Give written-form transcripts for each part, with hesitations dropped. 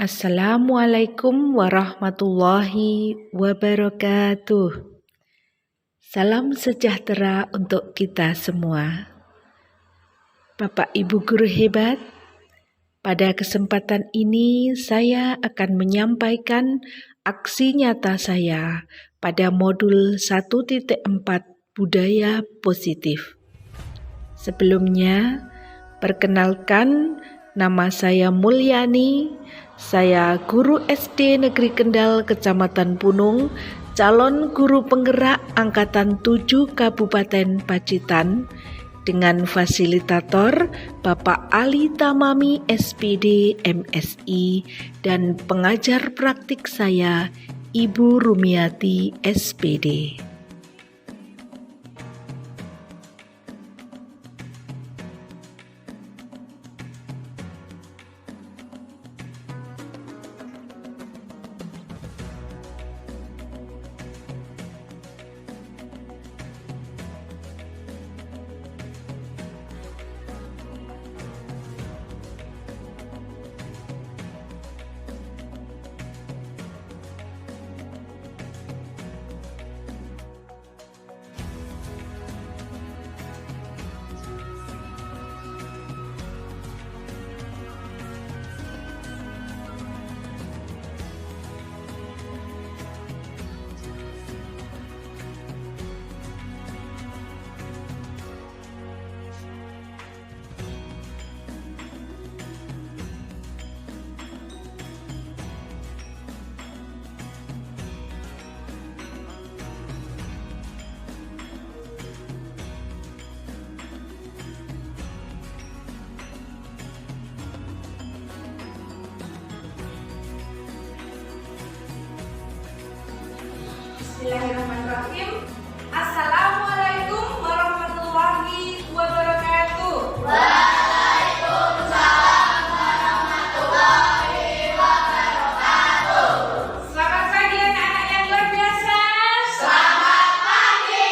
Assalamualaikum warahmatullahi wabarakatuh. Salam sejahtera untuk kita semua. Bapak Ibu guru hebat, pada kesempatan ini saya akan menyampaikan aksi nyata saya pada modul 1.4 Budaya Positif. Sebelumnya, perkenalkan, nama saya Mulyani. Saya guru SD Negeri Kendal Kecamatan Punung, calon guru penggerak Angkatan 7 Kabupaten Pacitan, dengan fasilitator Bapak Ali Tamami SPD MSI dan pengajar praktik saya Ibu Rumiati SPD. Bismillahirrahmanirrahim. Assalamualaikum warahmatullahi wabarakatuh. Waalaikumsalam warahmatullahi wabarakatuh. Selamat pagi anak-anak yang luar biasa. Selamat pagi,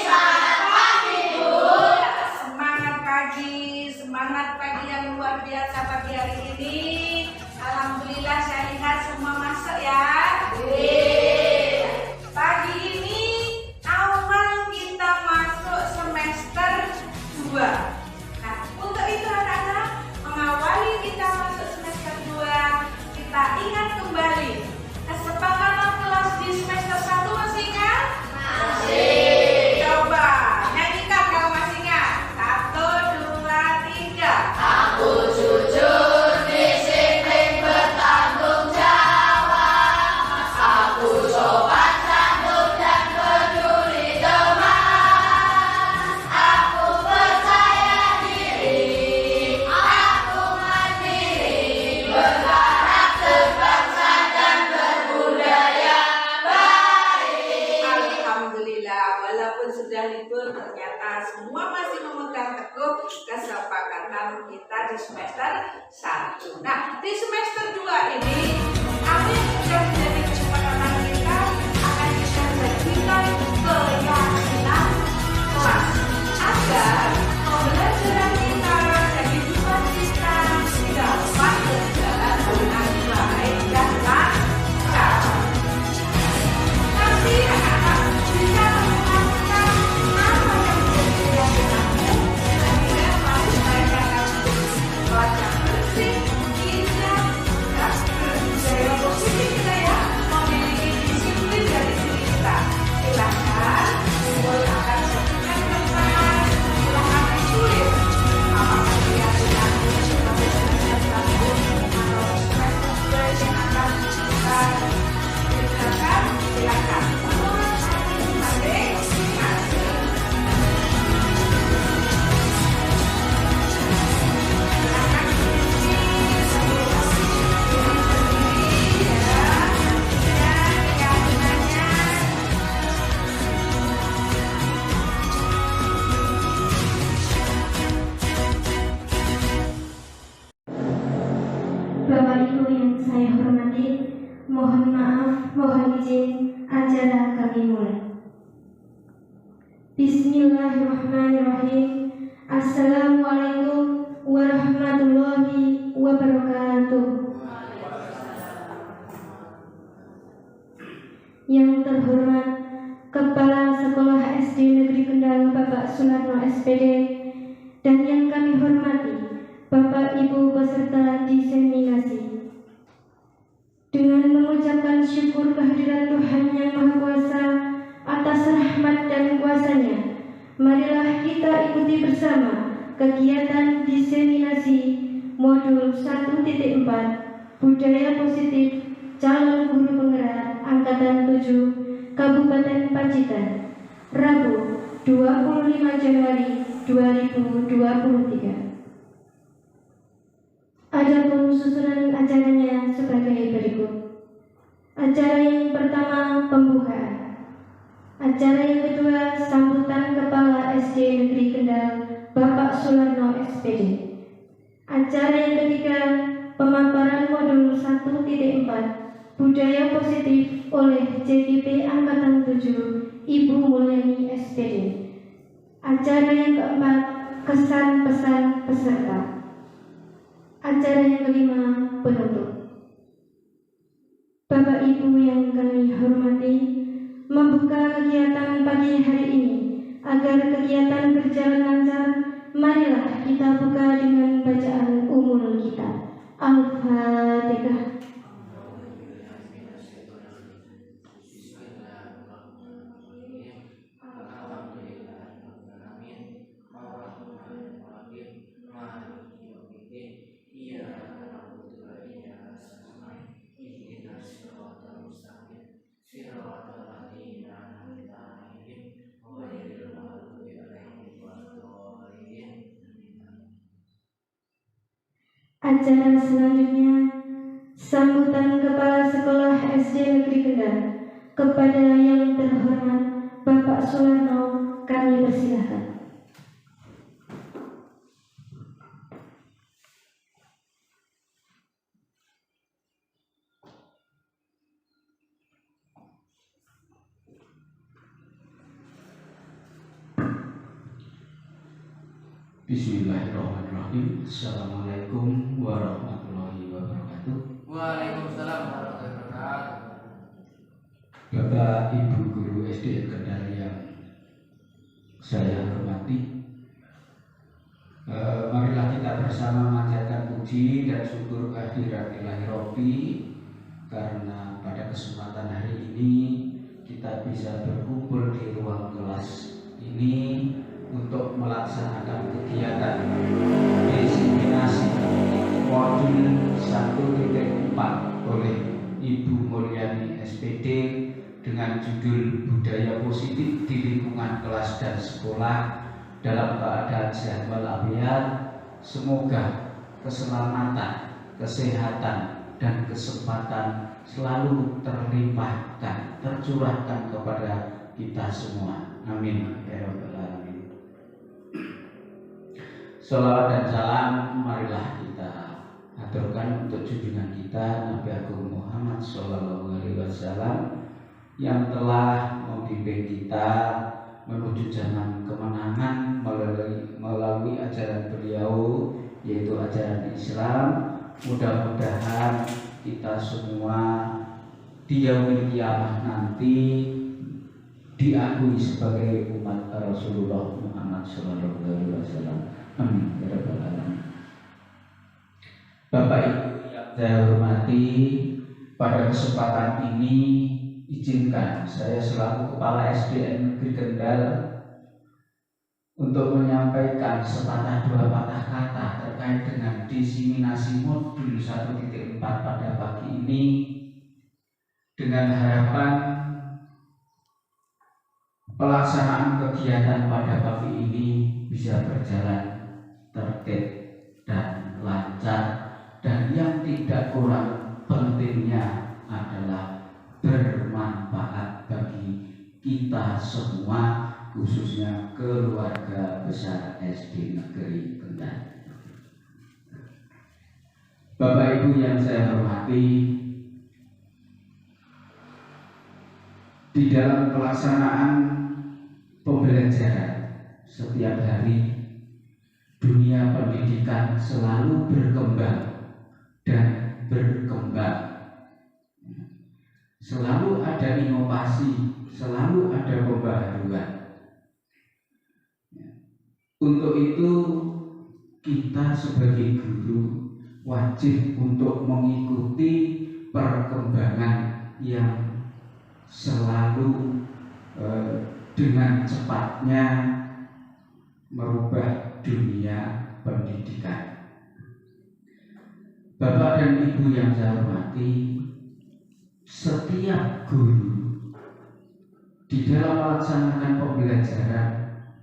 selamat pagi Bu. Semangat pagi yang luar biasa pagi hari ini. Alhamdulillah saya lihat semua masuk ya. Pagi ini awal kita masuk semester 2. Nah, untuk itu anak-anak, mengawali kita masuk semester 2, kita ingat kembali kesepakatan kelas di semester 1 masih ingat? Masih. Coba nyanyikan kalau masih ingat. 1, 2, 3. Aku jujur, disiplin, bertanggung jawab. Aku sopan santun dan peduli teman. Aku percaya diri, aku mandiri, berkarakter bangsa dan berbudaya baik. Alhamdulillah, walaupun sudah libur, ternyata semua masih memegang teguh kesepakatan kita di semester 1. Nah, di semester 2 ini, apa yang sudah menjadi kesepakatan kita akan kita jadikan keyakinan kelas agar pembelajaran kita dan kehidupan kita dapat berjalan dengan baik dan lancar. Nanti anak-anak bisa mengatakan apa yang menjadi keyakinanmu sehingga mari supaya kamu kelas yang bersih, indah, dan berbudaya positif kita ya, memiliki disiplin dari diri kita. Silahkan mulai akan sebutkan bersama, silahkan ditulis apakah keyakinanmu sebagai semester 1 atau semester 2 yang akan kita ceritakan. Silahkan masing-masing. Bapak Ibu yang saya hormati, mohon maaf, mohon izin acara kami mulai. Bismillahirrahmanirrahim. Assalamualaikum warahmatullahi wabarakatuh. Yang terhormat Kepala Sekolah SD Negeri Kendal Bapak Sularno SPD, dan yang kami hormati Bapak Ibu peserta diseminasi. Dengan mengucapkan syukur kehadiran Tuhan Yang Maha Kuasa atas rahmat dan kuasa-Nya, marilah kita ikuti bersama kegiatan diseminasi modul 1.4 Budaya Positif Calon Guru Penggerak Angkatan 7 Kabupaten Pacitan, Rabu 25 Januari 2023. Adapun susunan acaranya sebagai berikut. Acara yang pertama pembukaan. Acara yang kedua sambutan Kepala SD Negeri Kendal Bapak Sularno SPD. Acara yang ketiga pemaparan modul 1.4 Budaya Positif oleh JDP Angkatan 7 Ibu Mulyani SPD. Acara yang keempat kesan pesan peserta. Acara yang kelima penutup. Bapak Ibu yang kami hormati, membuka kegiatan pagi hari ini agar kegiatan berjalan lancar, marilah kita buka dengan bacaan umul kita. Al-Fatihah. Acara selanjutnya sambutan Kepala Sekolah SD Negeri Kendal. Kepada yang terhormat Bapak Sularno, kami persilahkan. Bismillahirrahmanirrahim. Assalamualaikum warahmatullahi wabarakatuh. Waalaikumsalam warahmatullahi wabarakatuh. Bapak Ibu Guru SD Kendal yang saya hormati, marilah kita bersama memanjatkan puji dan syukur kehadirat Ilahi Robbi, karena pada kesempatan hari ini kita bisa berkumpul di ruang kelas ini untuk melaksanakan kegiatan diseminasi modul 1.4 oleh Ibu Mulyani SPD dengan judul Budaya Positif di Lingkungan Kelas dan Sekolah dalam keadaan sehat walafiat. Semoga keselamatan, kesehatan, dan kesempatan selalu terlimpahkan, tercurahkan kepada kita semua. Amin ya rabbal alamin. Shalawat dan salam marilah kita aturkan untuk junjungan kita Nabi Agung Muhammad SAW yang telah membimbing kita menuju jalan kemenangan melalui ajaran beliau, yaitu ajaran Islam. Mudah-mudahan kita semua di yaumil qiyamah nanti diakui sebagai umat Rasulullah Muhammad SAW. Amin ya rabbal alamin. Bapak Ibu yang saya hormati, pada kesempatan ini izinkan saya selaku Kepala SDN Negeri Kendal untuk menyampaikan sepatah dua patah kata terkait dengan diseminasi modul 1.4 pada pagi ini, dengan harapan pelaksanaan kegiatan pada pagi ini bisa berjalan tertib dan lancar, dan yang tidak kurang pentingnya adalah bermanfaat bagi kita semua, khususnya keluarga besar SD Negeri Kendal. Bapak Ibu yang saya hormati, di dalam pelaksanaan pembelajaran setiap hari, dunia pendidikan selalu berkembang dan berkembang. Selalu ada inovasi, selalu ada pembaharuan. Untuk itu kita sebagai guru wajib untuk mengikuti perkembangan yang selalu dengan cepatnya merubah dunia pendidikan. Bapak dan Ibu yang saya hormati, setiap guru di dalam melaksanakan pembelajaran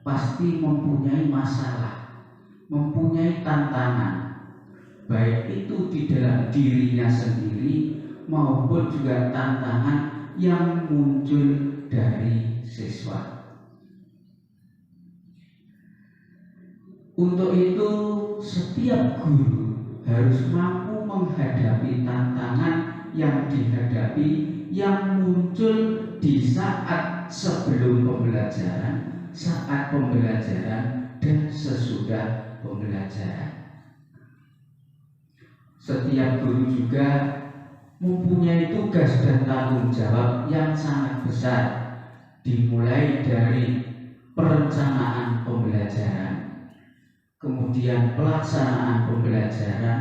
pasti mempunyai masalah, mempunyai tantangan, baik itu di dalam dirinya sendiri maupun juga tantangan yang muncul dari siswa. Untuk itu setiap guru harus mampu menghadapi tantangan yang dihadapi yang muncul di saat sebelum pembelajaran, saat pembelajaran, dan sesudah pembelajaran. Setiap guru juga mempunyai tugas dan tanggung jawab yang sangat besar, dimulai dari perencanaan pembelajaran, kemudian pelaksanaan pembelajaran,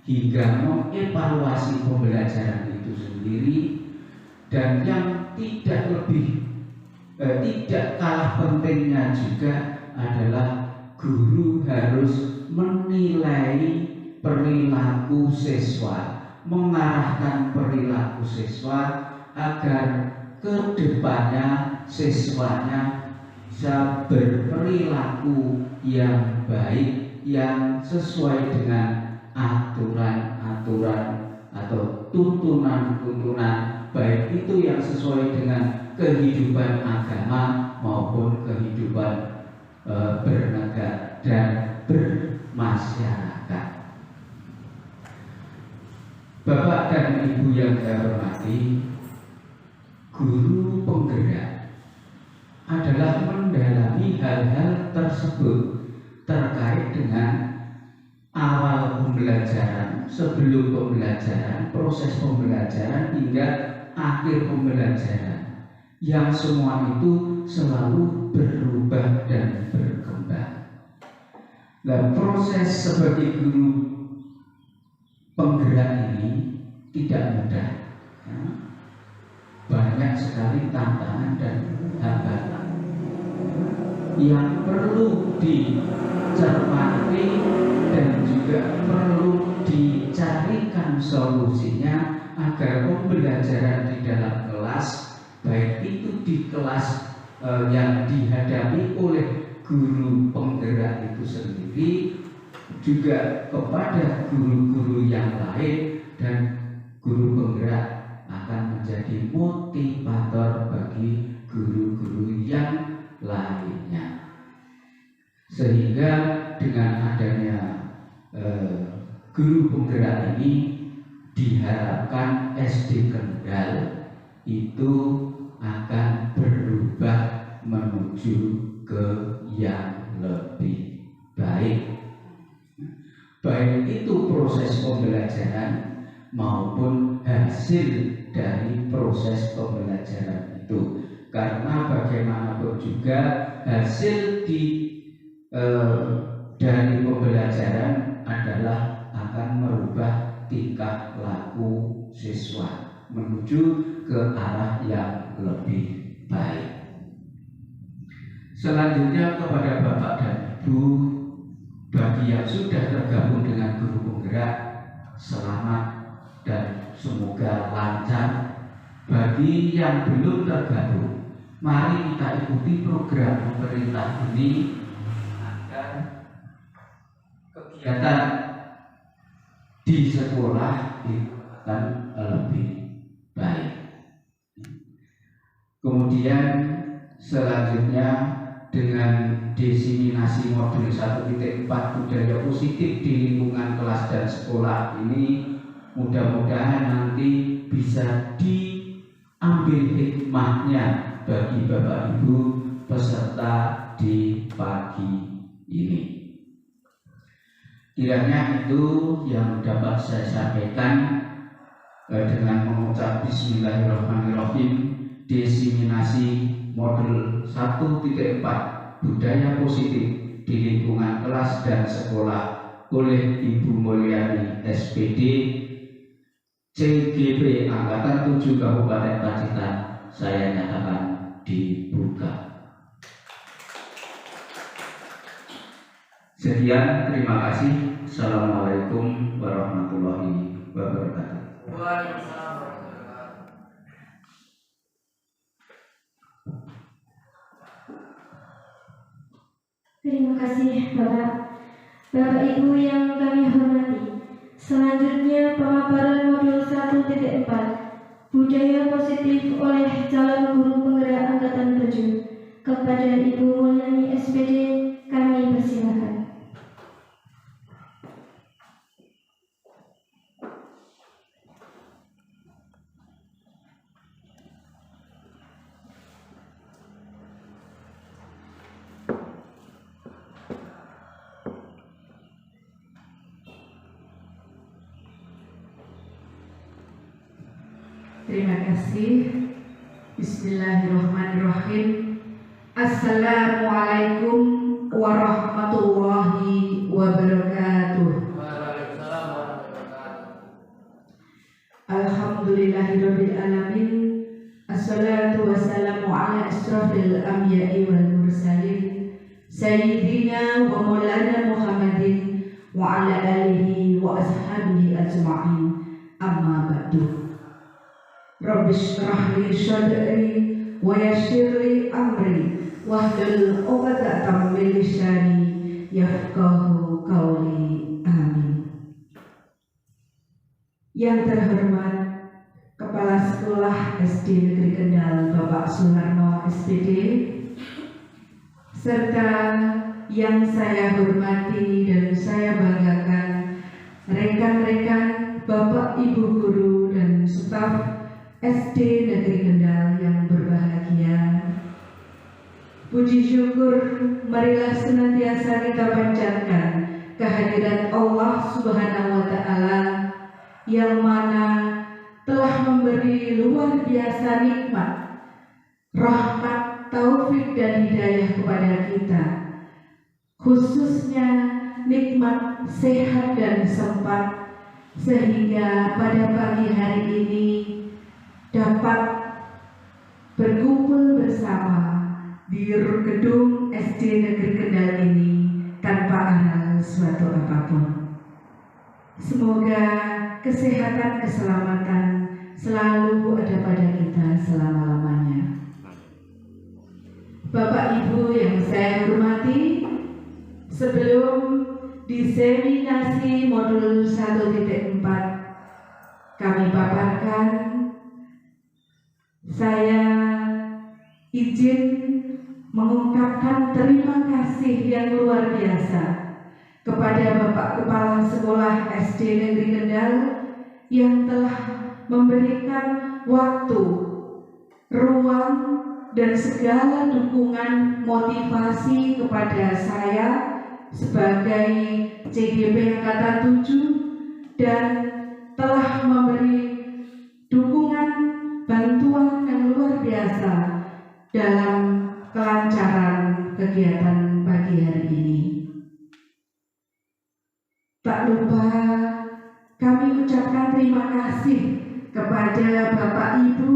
hingga mengevaluasi pembelajaran itu sendiri, dan yang tidak kalah pentingnya juga adalah guru harus menilai perilaku siswa, mengarahkan perilaku siswa agar ke depannya siswanya bisa berperilaku yang baik, yang sesuai dengan aturan-aturan atau tuntunan-tuntunan, baik itu yang sesuai dengan kehidupan agama maupun kehidupan bernegara dan bermasyarakat. Bapak dan Ibu yang saya hormati, guru penggerak adalah mendalami hal-hal tersebut terkait dengan awal pembelajaran, sebelum pembelajaran, proses pembelajaran hingga akhir pembelajaran, yang semua itu selalu berubah dan berkembang. Dan proses sebagai guru penggerak ini tidak mudah, ya. Banyak sekali tantangan dan hambatan yang perlu dicermati dan juga perlu dicarikan solusinya agar pembelajaran di dalam kelas, baik itu di kelas yang dihadapi oleh guru penggerak itu sendiri, juga kepada guru-guru yang lain, dan guru penggerak akan menjadi motivator bagi guru-guru yang lainnya. Sehingga dengan adanya guru penggerak ini diharapkan SD Kendal itu akan berubah menuju ke yang lebih baik, baik itu proses pembelajaran maupun hasil dari proses pembelajaran itu. Karena bagaimanapun juga hasil dari pembelajaran adalah akan merubah tingkah laku siswa menuju ke arah yang lebih baik. Selanjutnya kepada Bapak dan Ibu, bagi yang sudah tergabung dengan guru penggerak, selamat dan semoga lancar. Bagi yang belum tergabung, mari kita ikuti program pemerintah ini agar kegiatan di sekolah itu akan lebih baik. Kemudian selanjutnya dengan diseminasi modul 1.4 budaya positif di lingkungan kelas dan sekolah ini, mudah-mudahan nanti bisa diambil hikmahnya bagi Bapak Ibu peserta di pagi ini. Kiranya itu yang dapat saya sampaikan dengan mengucap Bismillahirrahmanirrahim. 1.4 Budaya Positif di Lingkungan Kelas dan Sekolah oleh Ibu Mulyani SPD CGP Angkatan 7 Kabupaten Pacitan saya nyatakan dibuka. Sekian, terima kasih. Assalamualaikum warahmatullahi wabarakatuh. Waalaikumsalam warahmatullahi wabarakatuh. Terima kasih Bapak. Bapak Ibu yang kami hormati, selanjutnya pemaparan modul 1.4 Budaya Positif oleh calon guru penggerak Angkatan 7 kepada Ibu Mulyani SPD, kami persilakan. Terima kasih. Bismillahirrahmanirrahim. Assalamualaikum warahmatullahi wabarakatuh. Waalaikumsalam warahmatullahi wabarakatuh. Alhamdulillahirabbil alamin. Assalatu wassalamu ala asrafil anbiya'i wal mursalin sayyidina wa maulana Muhammadin wa ala alihi wa ashabihi ajma'in. Amma ba'du. Rabbi shrah li sadri wa yassir li amri wahlul 'uqdatam min lisani yafqahu qawli. Amin. Yang terhormat Kepala Sekolah SD Negeri Kendal Bapak Suharno SPD, serta yang saya hormati dan saya banggakan rekan-rekan Bapak Ibu guru dan staf SD Negeri Kendal yang berbahagia. Puji syukur marilah senantiasa kita panjatkan kehadirat Allah Subhanahu wa Ta'ala yang mana telah memberi luar biasa nikmat, rahmat, taufik dan hidayah kepada kita, khususnya nikmat sehat dan sempat, sehingga pada pagi hari ini dapat berkumpul bersama di gedung SD Negeri Kendal ini tanpa ada suatu apapun. Semoga kesehatan, keselamatan selalu ada pada kita selama-lamanya. Bapak Ibu yang saya hormati, sebelum diseminasi modul 1.4 kami paparkan, saya izin mengungkapkan terima kasih yang luar biasa kepada Bapak Kepala Sekolah SD Negeri Kendal yang telah memberikan waktu, ruang, dan segala dukungan motivasi kepada saya sebagai CGP Angkatan 7 dan telah memberi dukungan bantuan yang luar biasa dalam kelancaran kegiatan pagi hari ini. Tak lupa kami ucapkan terima kasih kepada Bapak Ibu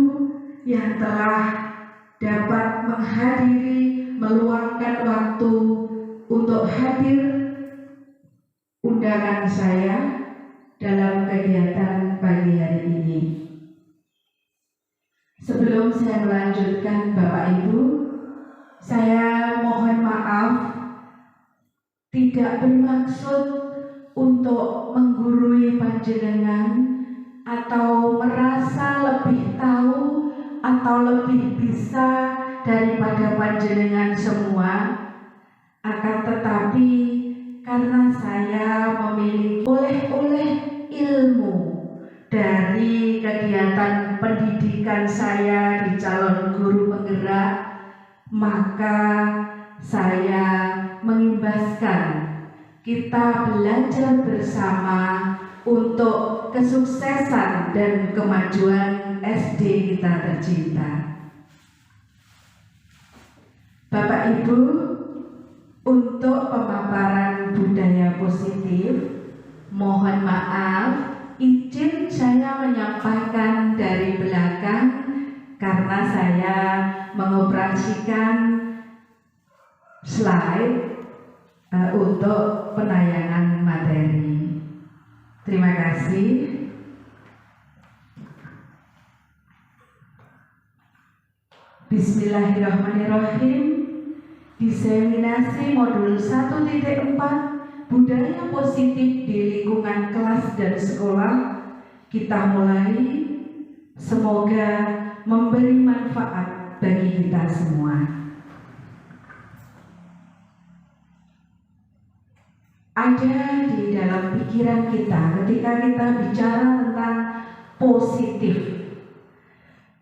yang telah dapat menghadiri, meluangkan waktu untuk hadir undangan saya dalam kegiatan pagi hari ini. Sebelum saya melanjutkan Bapak Ibu, saya mohon maaf tidak bermaksud untuk menggurui panjenengan atau merasa lebih tahu atau lebih bisa daripada panjenengan semua, akan tetapi karena saya memiliki oleh ilmu dari kegiatan pendidikan saya di calon guru penggerak, maka saya mengimbaskan kita belajar bersama untuk kesuksesan dan kemajuan SD kita tercinta. Bapak Ibu, untuk pemaparan budaya positif, mohon maaf, izin saya menyampaikan dari belakang karena saya mengoperasikan slide untuk penayangan materi. Terima kasih. Bismillahirrahmanirrahim. Diseminasi modul 1.4 budaya positif di lingkungan kelas dan sekolah kita mulai. Semoga memberi manfaat bagi kita semua. Ada di dalam pikiran kita ketika kita bicara tentang positif,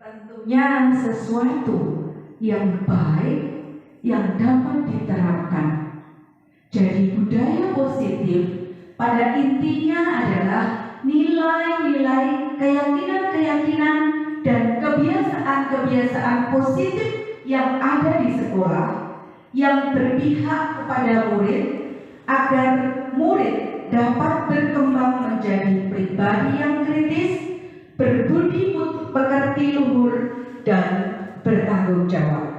tentunya sesuatu yang baik yang dapat diterapkan. Jadi budaya positif pada intinya adalah nilai-nilai, keyakinan-keyakinan dan kebiasaan-kebiasaan positif yang ada di sekolah yang berpihak kepada murid agar murid dapat berkembang menjadi pribadi yang kritis, berbudi pekerti luhur dan bertanggung jawab.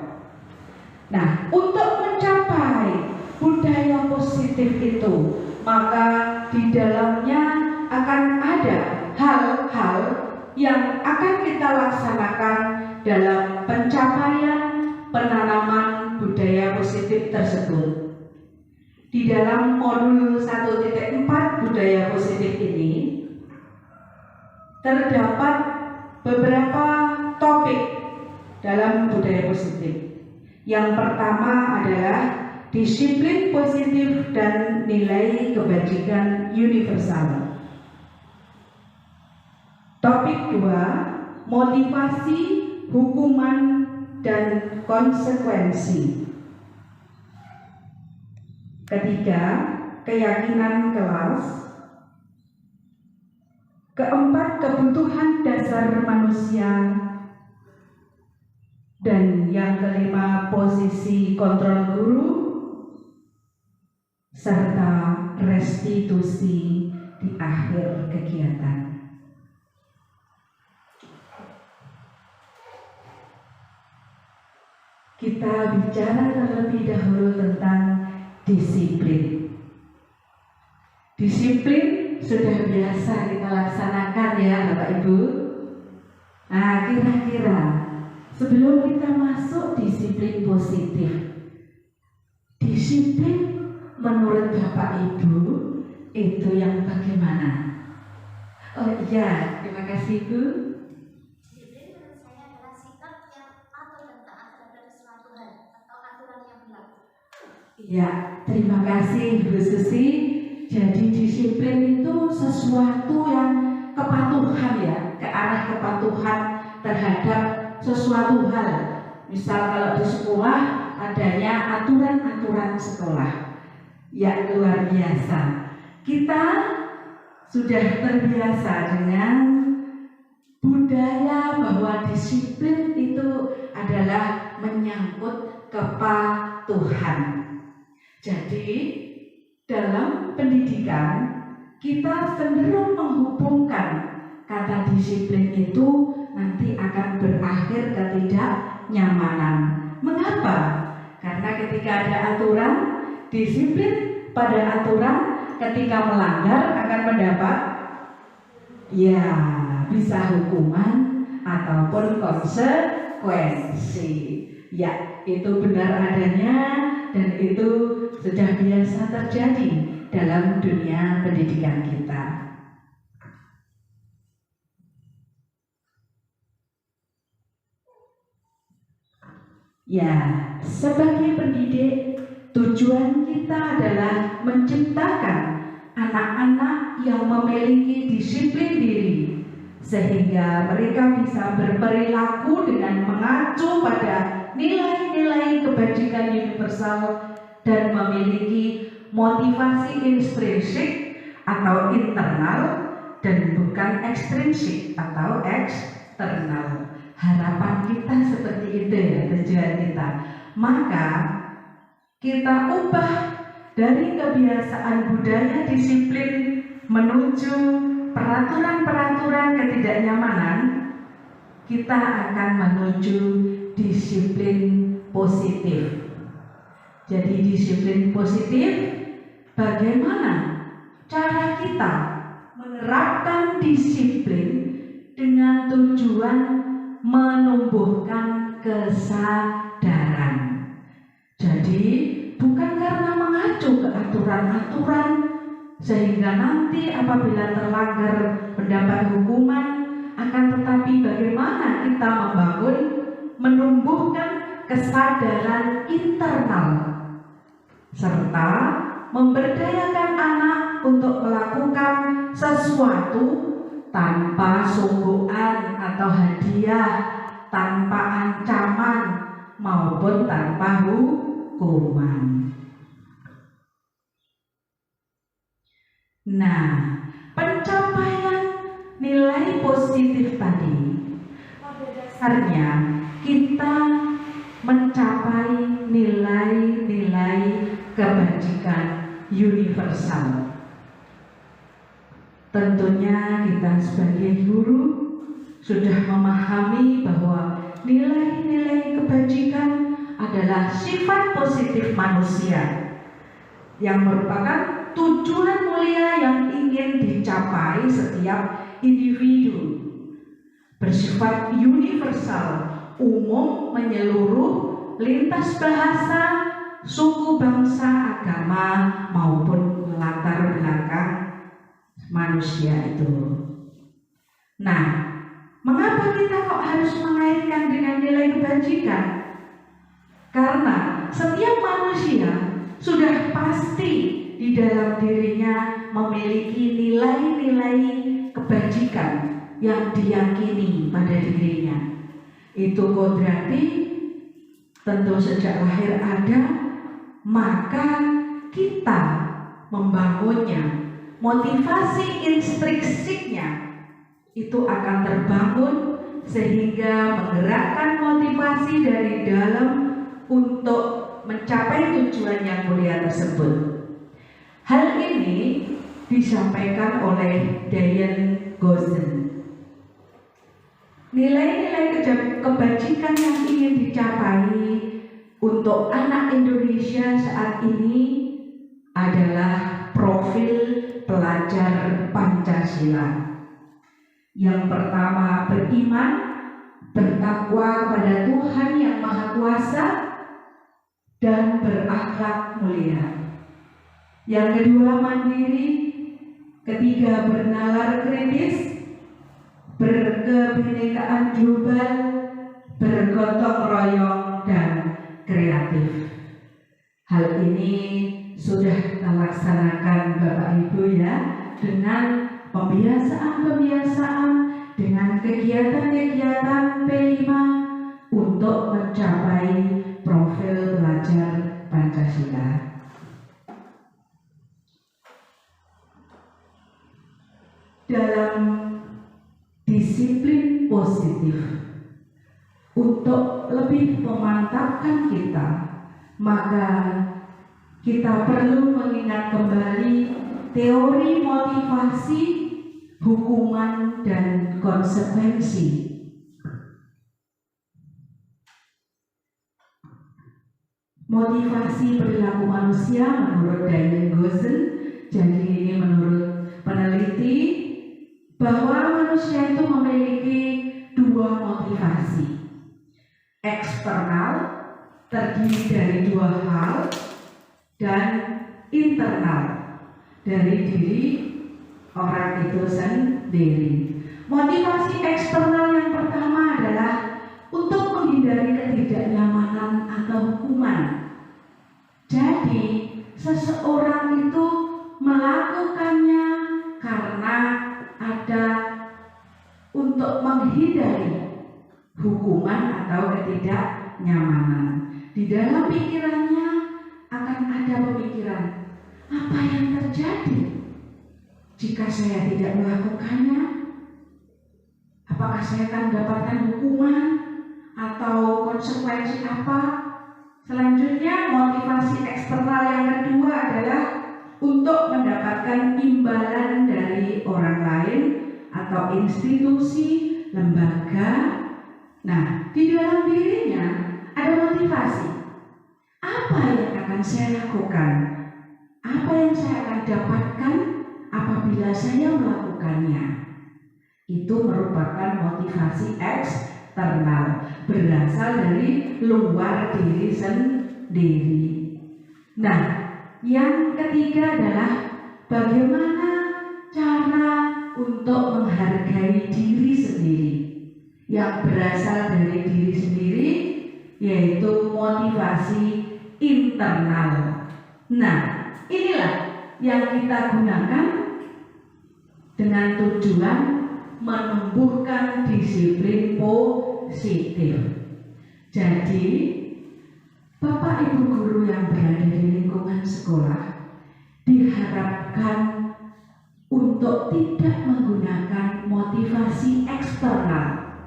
Nah, untuk mencapai budaya positif itu, maka di dalamnya akan ada hal-hal yang akan kita laksanakan dalam pencapaian penanaman budaya positif tersebut. Di dalam modul 1.4 budaya positif ini terdapat beberapa topik dalam budaya positif. Yang pertama adalah disiplin positif dan nilai kebajikan universal. Topik 2, motivasi, hukuman, dan konsekuensi. Ketiga, keyakinan kelas. Keempat, kebutuhan dasar manusia. Dan yang kelima, posisi kontrol guru serta restitusi di akhir kegiatan. Kita bicara terlebih dahulu tentang disiplin. Disiplin sudah biasa kita laksanakan ya Bapak Ibu. Nah, kira-kira sebelum kita masuk disiplin positif, disiplin menurut Bapak Ibu itu yang bagaimana? Oh iya, terima kasih Bu. Disiplin menurut saya adalah sikap yang patuh dan taat terhadap suatu hal atau aturan yang berlaku. Iya, terima kasih Bu Susi. Jadi disiplin itu sesuatu yang kepatuhan ya, ke arah kepatuhan terhadap sesuatu hal. Misal kalau di sekolah adanya aturan-aturan sekolah yang luar biasa. Kita sudah terbiasa dengan budaya bahwa disiplin itu adalah menyangkut kepatuhan. Jadi dalam pendidikan kita cenderung menghubungkan kata disiplin itu nanti akan berakhir ketidaknyamanan. Mengapa? Karena ketika ada aturan, disiplin pada aturan, ketika melanggar akan mendapat ya bisa hukuman ataupun konsekuensi. Ya, itu benar adanya dan itu sudah biasa terjadi dalam dunia pendidikan kita. Ya, sebagai pendidik, tujuan kita adalah menciptakan anak-anak yang memiliki disiplin diri, sehingga mereka bisa berperilaku dengan mengacu pada nilai-nilai kebajikan universal dan memiliki motivasi intrinsik atau internal dan bukan ekstrinsik atau eksternal. Harapan kita seperti itu ya, tujuan kita maka kita ubah dari kebiasaan budaya disiplin menuju peraturan-peraturan ketidaknyamanan, kita akan menuju disiplin positif. Jadi disiplin positif, bagaimana cara kita menerapkan disiplin dengan tujuan menumbuhkan kesadaran. Jadi bukan karena mengacu ke aturan-aturan sehingga nanti apabila terlanggar mendapat hukuman, akan tetapi bagaimana kita menumbuhkan kesadaran internal serta memberdayakan anak untuk melakukan sesuatu tanpa sungguhan atau hadiah, tanpa ancaman maupun tanpa hukuman. Nah, pencapaian nilai positif tadi pada dasarnya kita mencapai nilai-nilai kebajikan universal. Tentunya kita sebagai guru sudah memahami bahwa nilai-nilai kebajikan adalah sifat positif manusia yang merupakan tujuan mulia yang ingin dicapai setiap individu, bersifat universal, umum, menyeluruh, lintas bahasa, suku, bangsa, agama maupun latar belakang manusia itu. Nah, mengapa kita kok harus mengaitkan dengan nilai kebajikan? Karena setiap manusia sudah pasti di dalam dirinya memiliki nilai-nilai kebajikan yang diyakini pada dirinya. Itu kodrati tentu sejak lahir ada, maka kita membangunnya. Motivasi intrinsiknya itu akan terbangun sehingga menggerakkan motivasi dari dalam untuk mencapai tujuan yang mulia tersebut. Hal ini disampaikan oleh Diane Gossen. Nilai-nilai kebajikan yang ingin dicapai untuk anak Indonesia saat ini adalah profil pelajar Pancasila. Yang pertama, beriman, bertakwa kepada Tuhan yang Maha Kuasa, dan berakhlak mulia. Yang kedua, mandiri. Ketiga, bernalar kritis, berkebinekaan global, bergotong royong, dan kreatif. Hal ini sudah kita laksanakan Bapak Ibu ya, dengan pembiasaan-pembiasaan, dengan kegiatan-kegiatan P5 untuk mencapai profil pelajar Pancasila. Dalam disiplin positif, untuk lebih memantapkan kita, maka kita perlu mengingat kembali teori motivasi, hukuman, dan konsekuensi. Motivasi perilaku manusia menurut Diane Gossen, jadi ini menurut peneliti, bahwa manusia itu memiliki dua motivasi. Eksternal, terdiri dari dua hal, dan internal, dari diri orang itu sendiri. Motivasi eksternal yang pertama adalah untuk menghindari ketidaknyamanan atau hukuman. Jadi seseorang itu melakukannya karena ada untuk menghindari hukuman atau ketidaknyamanan. Di dalam pikirannya akan ada pemikiran, apa yang terjadi jika saya tidak melakukannya? Apakah saya akan mendapatkan hukuman atau konsekuensi apa? Selanjutnya, motivasi eksternal yang kedua adalah untuk mendapatkan imbalan dari orang lain atau institusi, lembaga. Nah, di dalam dirinya ada motivasi. Apa yang akan saya lakukan? Apa yang saya akan dapatkan apabila saya melakukannya? Itu merupakan motivasi eksternal, berasal dari luar diri sendiri. Nah, yang ketiga adalah bagaimana cara untuk menghargai diri sendiri, yang berasal dari diri sendiri, yaitu motivasi internal. Nah, inilah yang kita gunakan dengan tujuan menumbuhkan disiplin positif. Jadi, Bapak Ibu guru yang berada di lingkungan sekolah diharapkan untuk tidak menggunakan motivasi eksternal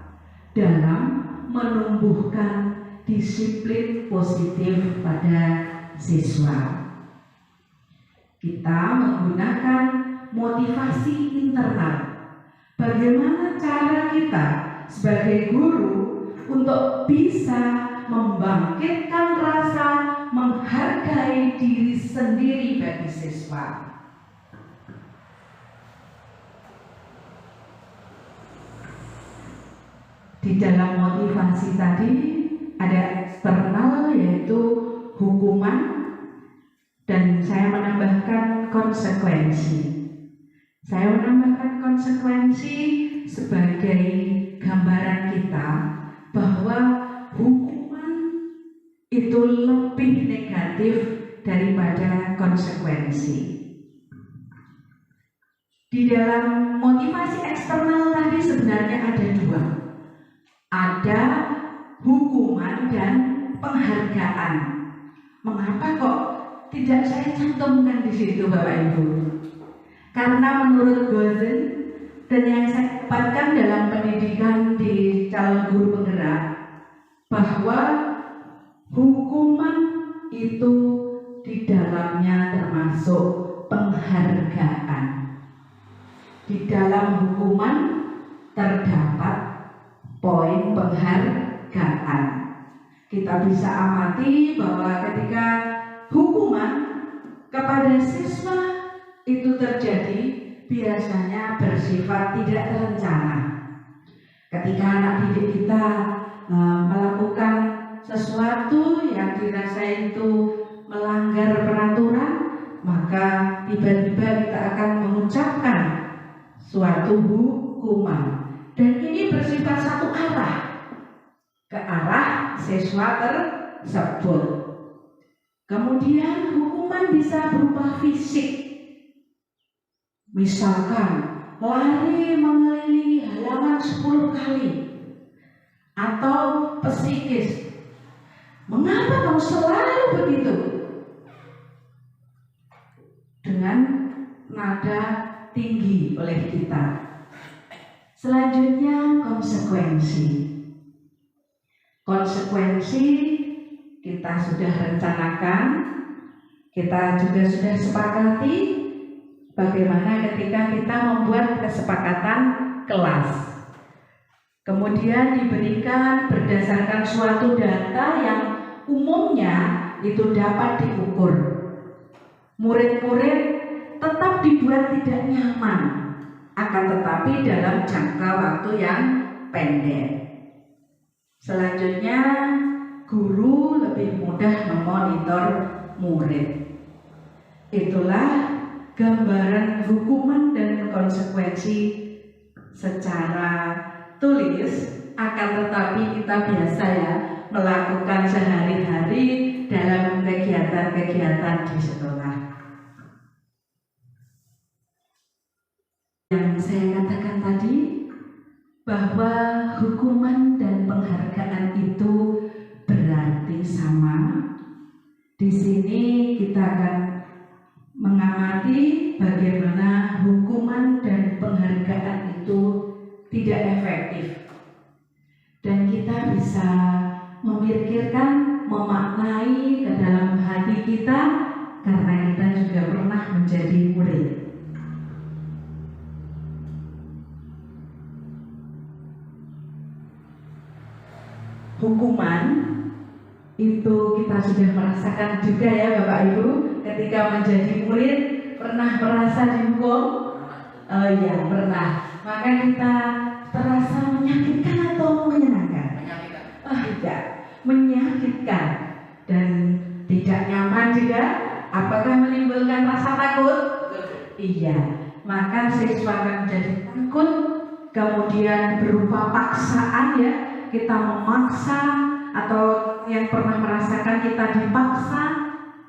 dalam menumbuhkan disiplin positif pada siswa. Kita menggunakan motivasi internal. Bagaimana cara kita sebagai guru untuk bisa membangkitkan rasa menghargai diri sendiri bagi siswa. Di dalam motivasi tadi ada eksternal, yaitu hukuman, dan saya menambahkan konsekuensi. Saya menambahkan konsekuensi sebagai gambaran kita bahwa hukuman itu lebih negatif daripada konsekuensi. Di dalam motivasi eksternal tadi sebenarnya ada dua. Ada hukuman dan penghargaan. Mengapa kok tidak saya cantumkan di situ, Bapak Ibu? Karena menurut Gozen dan yang saya dapatkan dalam pendidikan di calon guru penggerak, bahwa hukuman itu di dalamnya termasuk penghargaan. Di dalam hukuman terdapat poin penghargaan. Kita bisa amati bahwa ketika hukuman kepada siswa itu terjadi, biasanya bersifat tidak terencana. Ketika anak didik kita melakukan sesuatu yang dirasa itu melanggar peraturan, maka tiba-tiba kita akan mengucapkan suatu hukuman, dan ini bersifat satu arah, ke arah siswa tersebut. Kemudian hukuman bisa berupa fisik. Misalkan lari mengelilingi halaman 10 kali, atau psikis. Mengapa kamu selalu begitu? Dengan nada tinggi oleh kita. Selanjutnya konsekuensi. Konsekuensi kita sudah rencanakan, kita juga sudah sepakati bagaimana ketika kita membuat kesepakatan kelas. Kemudian diberikan berdasarkan suatu data yang umumnya itu dapat diukur. Murid-murid tetap dibuat tidak nyaman, akan tetapi dalam jangka waktu yang pendek. Selanjutnya, guru lebih mudah memonitor murid. Itulah gambaran hukuman dan konsekuensi secara tulis, akan tetapi kita biasa ya melakukan sehari-hari dalam kegiatan-kegiatan di sekolah. Yang saya katakan tadi, bahwa hukuman dan penghargaan itu berarti sama. Di sini kita akan mengamati bagaimana hukuman dan penghargaan itu tidak efektif, dan kita bisa memikirkan, memaknai itu kita sudah merasakan juga ya Bapak Ibu, ketika menjadi murid pernah merasa dihukum? Oh iya, pernah. Maka kita terasa menyakitkan atau menyenangkan? Menyakitkan. Oh tidak, menyakitkan dan tidak nyaman juga. Apakah menimbulkan rasa takut? Iya, maka siswa akan menjadi takut, kemudian berupa paksaan ya, kita memaksa, atau yang pernah merasakan kita dipaksa,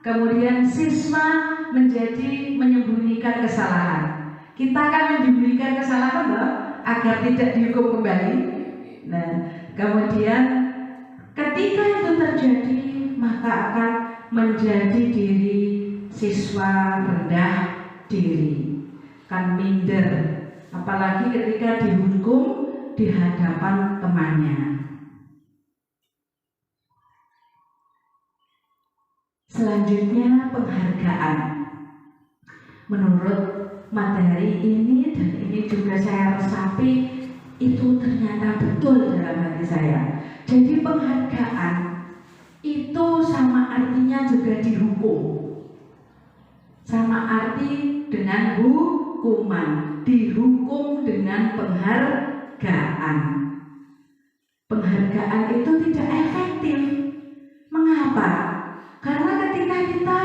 kemudian siswa menjadi menyembunyikan kesalahan. Kita akan menyembunyikan kesalahan loh, agar tidak dihukum kembali. Nah, kemudian ketika itu terjadi, maka akan menjadi diri siswa rendah diri, kan minder, apalagi ketika dihukum di hadapan temannya. Selanjutnya penghargaan. Menurut materi ini dan ini juga saya resapi, itu ternyata betul dalam hati saya. Jadi penghargaan itu sama artinya juga dihukum, sama arti dengan hukuman, dihukum dengan penghargaan. Penghargaan itu tidak efektif. Mengapa? Karena ketika kita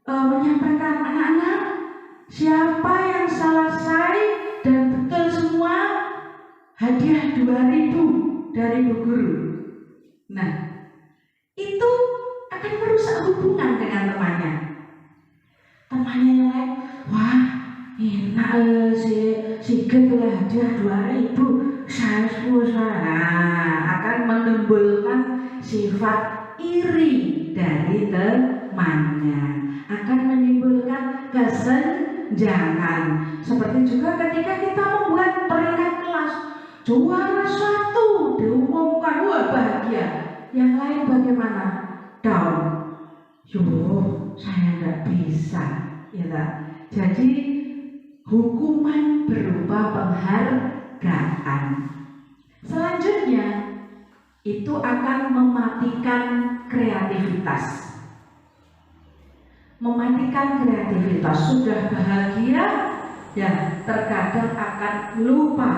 menyampaikan, anak-anak, siapa yang selesai dan betul semua, hadiah 2.000 dari Bu Guru. Nah, itu akan merusak hubungan dengan temannya. Temannya yang lain, wah enak si Gek hadiah 2.000, saya 10. Nah, akan menimbulkan sifat iri dari temannya, akan menimbulkan kesenjangan. Seperti juga ketika kita membuat peringkat kelas, juara 1 diumumkan, wah bahagia. Yang lain bagaimana? Down. Yo, saya nggak bisa, ya tak? Jadi hukuman berupa penghargaan. Selanjutnya itu akan mematikan kreativitas. Mematikan kreativitas, sudah bahagia, ya terkadang akan lupa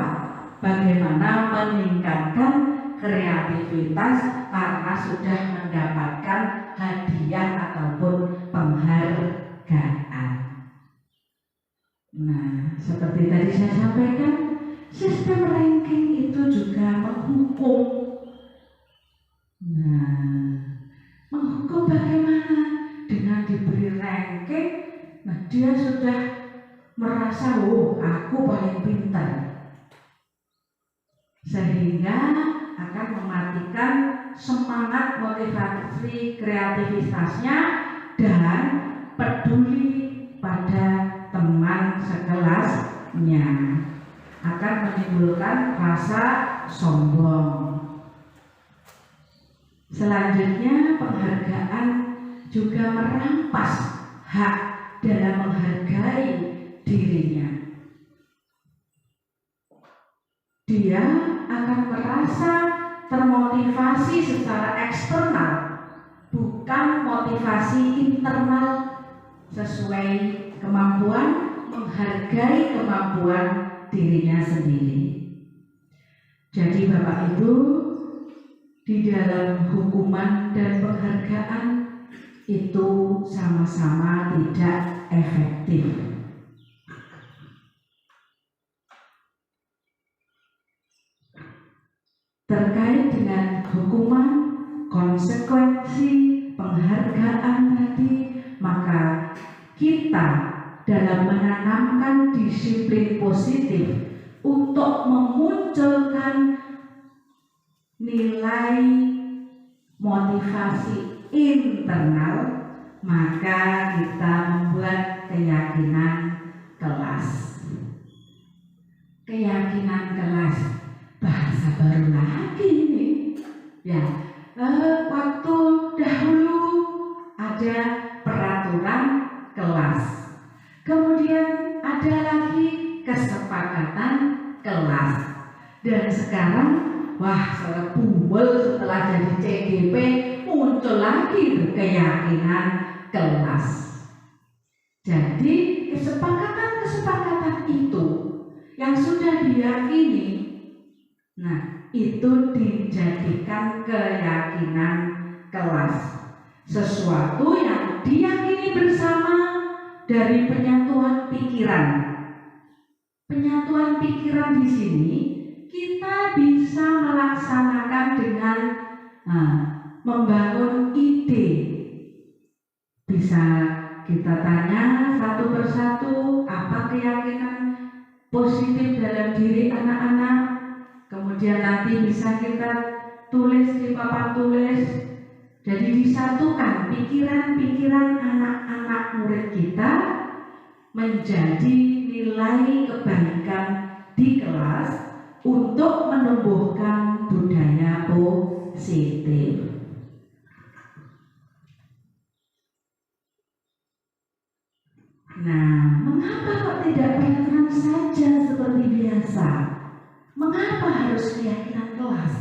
bagaimana meningkatkan kreativitas karena sudah mendapatkan hadiah ataupun penghargaan. Nah, seperti tadi saya sampaikan, sistem ranking itu juga menghukum. Nah, menghukum bagaimana? Dengan diberi ranking, nah dia sudah merasa, oh aku paling pintar, sehingga akan mematikan semangat motivasi kreativitasnya dan peduli pada teman sekelasnya, akan menimbulkan rasa sombong. Selanjutnya penghargaan juga merampas hak dalam menghargai dirinya. Dia akan merasa termotivasi secara eksternal, bukan motivasi internal sesuai kemampuan, menghargai kemampuan dirinya sendiri. Jadi Bapak Ibu, di dalam hukuman dan penghargaan itu sama-sama tidak efektif. Terkait dengan hukuman, konsekuensi, penghargaan tadi, maka kita dalam menanamkan disiplin positif untuk memunculkan nilai motivasi internal, maka kita membuat keyakinan kelas. Keyakinan kelas, bahasa baru lagi ini. Ya, waktu dahulu ada peraturan kelas, kemudian ada lagi kesepakatan kelas, dan sekarang wah, setelah jadi CGP lagi itu keyakinan kelas. Jadi kesepakatan itu yang sudah diyakini, nah itu dijadikan keyakinan kelas. Sesuatu yang diyakini bersama dari penyatuan pikiran. Penyatuan pikiran di sini kita bisa melaksanakan dengan membangun ide. Bisa kita tanya satu persatu apa keyakinan positif dalam diri anak-anak. Kemudian nanti bisa kita tulis di papan tulis. Jadi disatukan pikiran-pikiran anak-anak murid kita menjadi nilai kebaikan di kelas untuk menumbuhkan budaya positif. Nah, mengapa kok tidak peraturan saja seperti biasa? Mengapa harus keyakinan kelas?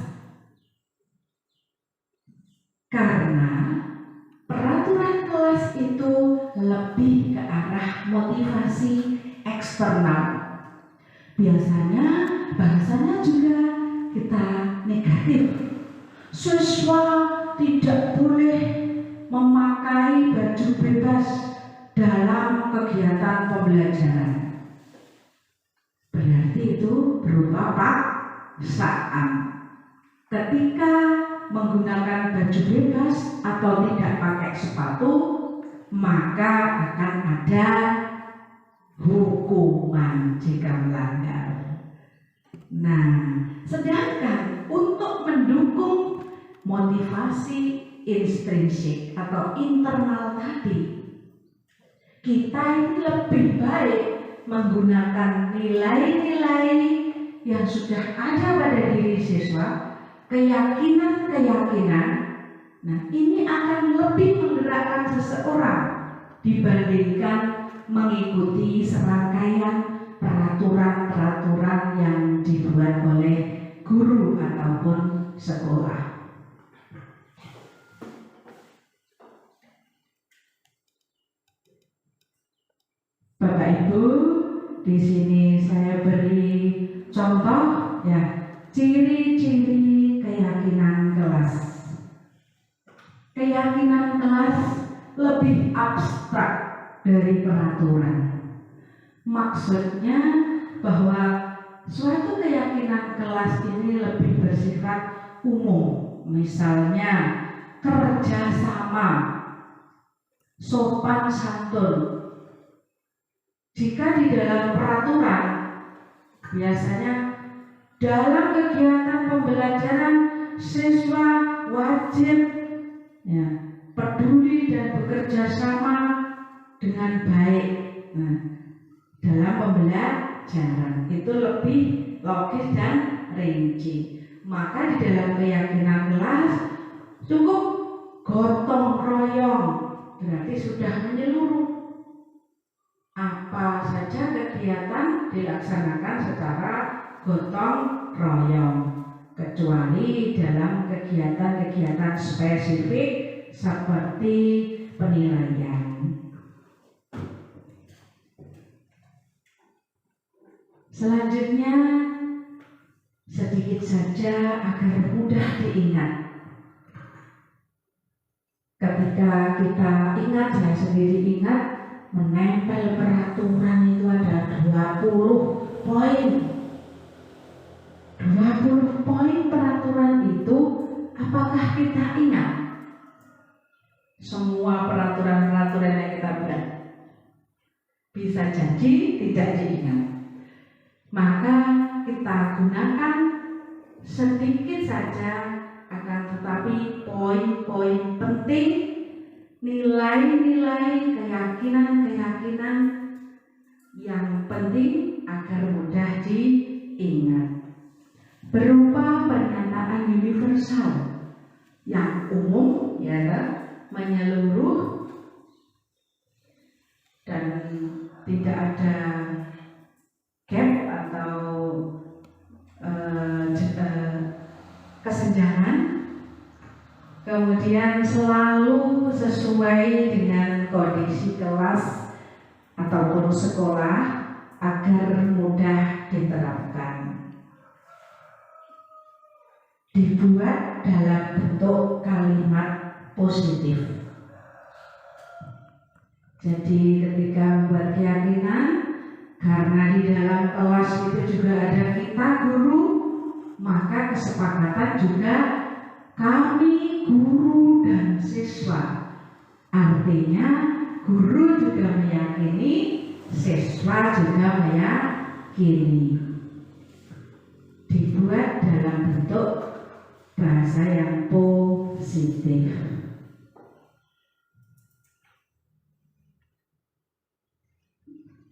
Karena peraturan kelas itu lebih ke arah motivasi eksternal. Biasanya bahasanya juga kita negatif. Siswa tidak boleh memakai baju bebas dalam kegiatan pembelajaran. Berarti itu berupa paksaan. Ketika menggunakan baju bebas atau tidak pakai sepatu, maka akan ada hukuman jika melanggar. Nah, sedangkan untuk mendukung motivasi intrinsik atau internal tadi, kita ini lebih baik menggunakan nilai-nilai yang sudah ada pada diri siswa, keyakinan-keyakinan. Nah, ini akan lebih menggerakkan seseorang dibandingkan mengikuti serangkaian peraturan-peraturan yang dibuat oleh guru ataupun sekolah. Bapak Ibu, di sini saya beri contoh ya, ciri-ciri keyakinan kelas. Keyakinan kelas lebih abstrak dari peraturan. Maksudnya bahwa suatu keyakinan kelas ini lebih bersifat umum. Misalnya kerjasama, sopan santun. Jika di dalam peraturan, biasanya dalam kegiatan pembelajaran siswa wajib ya, peduli dan bekerja sama dengan baik. Nah, dalam pembelajaran itu lebih logis dan rinci. Maka di dalam keyakinan kelas cukup gotong royong, berarti sudah menyeluruh. Apa saja kegiatan dilaksanakan secara gotong royong, kecuali dalam kegiatan-kegiatan spesifik seperti penilaian. Selanjutnya, sedikit saja agar mudah diingat. Ketika kita ingat, saya sendiri ingat, menempel peraturan itu ada 20 poin. 20 poin peraturan itu, apakah kita ingat semua peraturan-peraturan yang kita buat? Bisa jadi tidak diingat. Maka kita gunakan sedikit saja, akan tetapi poin-poin penting, nilai-nilai keyakinan-keyakinan yang penting agar mudah diingat. Berupa pernyataan universal yang umum, ya, menyeluruh dan tidak ada gap atau kesenjangan. Kemudian Kemudian selalu sesuai dengan kondisi kelas ataupun sekolah agar mudah diterapkan. Dibuat dalam bentuk kalimat positif. Jadi ketika membuat keyakinan, karena di dalam kelas itu juga ada kita guru, maka kesepakatan juga kami guru dan siswa. Artinya guru juga meyakini, siswa juga meyakini. Dibuat dalam bentuk bahasa yang positif.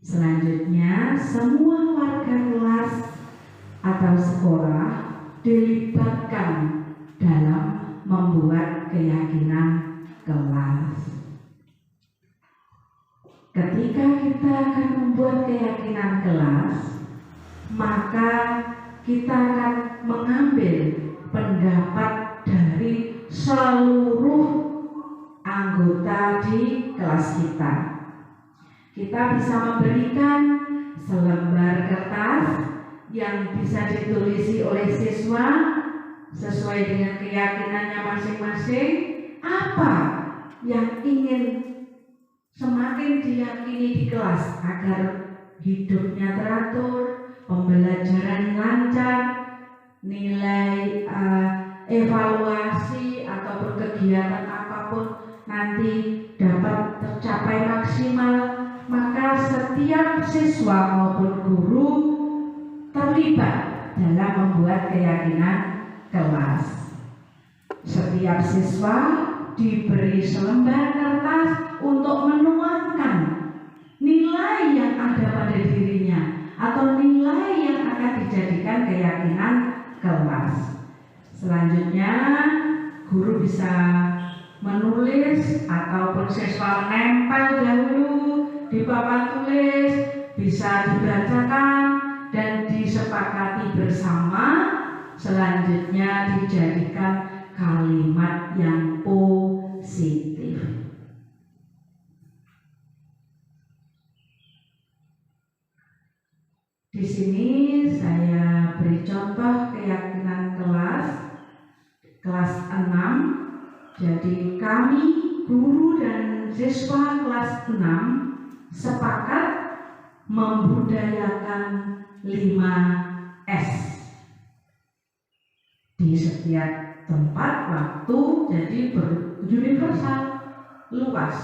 Selanjutnya, semua warga kelas atau sekolah dilibatkan dalam membuat keyakinan kelas. Ketika kita akan membuat keyakinan kelas, maka kita akan mengambil pendapat dari seluruh anggota di kelas kita. Kita bisa memberikan selembar kertas yang bisa ditulisi oleh siswa sesuai dengan keyakinannya masing-masing, apa yang ingin semakin diyakini di kelas agar hidupnya teratur, pembelajaran lancar, nilai evaluasi ataupun kegiatan apapun nanti dapat tercapai maksimal. Maka setiap siswa maupun guru terlibat dalam membuat keyakinan kelas. Setiap siswa diberi selembar kertas untuk menuangkan nilai yang ada pada dirinya atau nilai yang akan dijadikan keyakinan kelas. Selanjutnya guru bisa menulis ataupun siswa menempel dahulu di papan tulis, bisa dibacakan dan disepakati bersama. Selanjutnya dijadikan kalimat yang positif. Di sini saya beri contoh keyakinan kelas 6. Jadi kami guru dan siswa kelas 6 sepakat membudayakan 5S di setiap tempat, waktu, jadi universal, luas.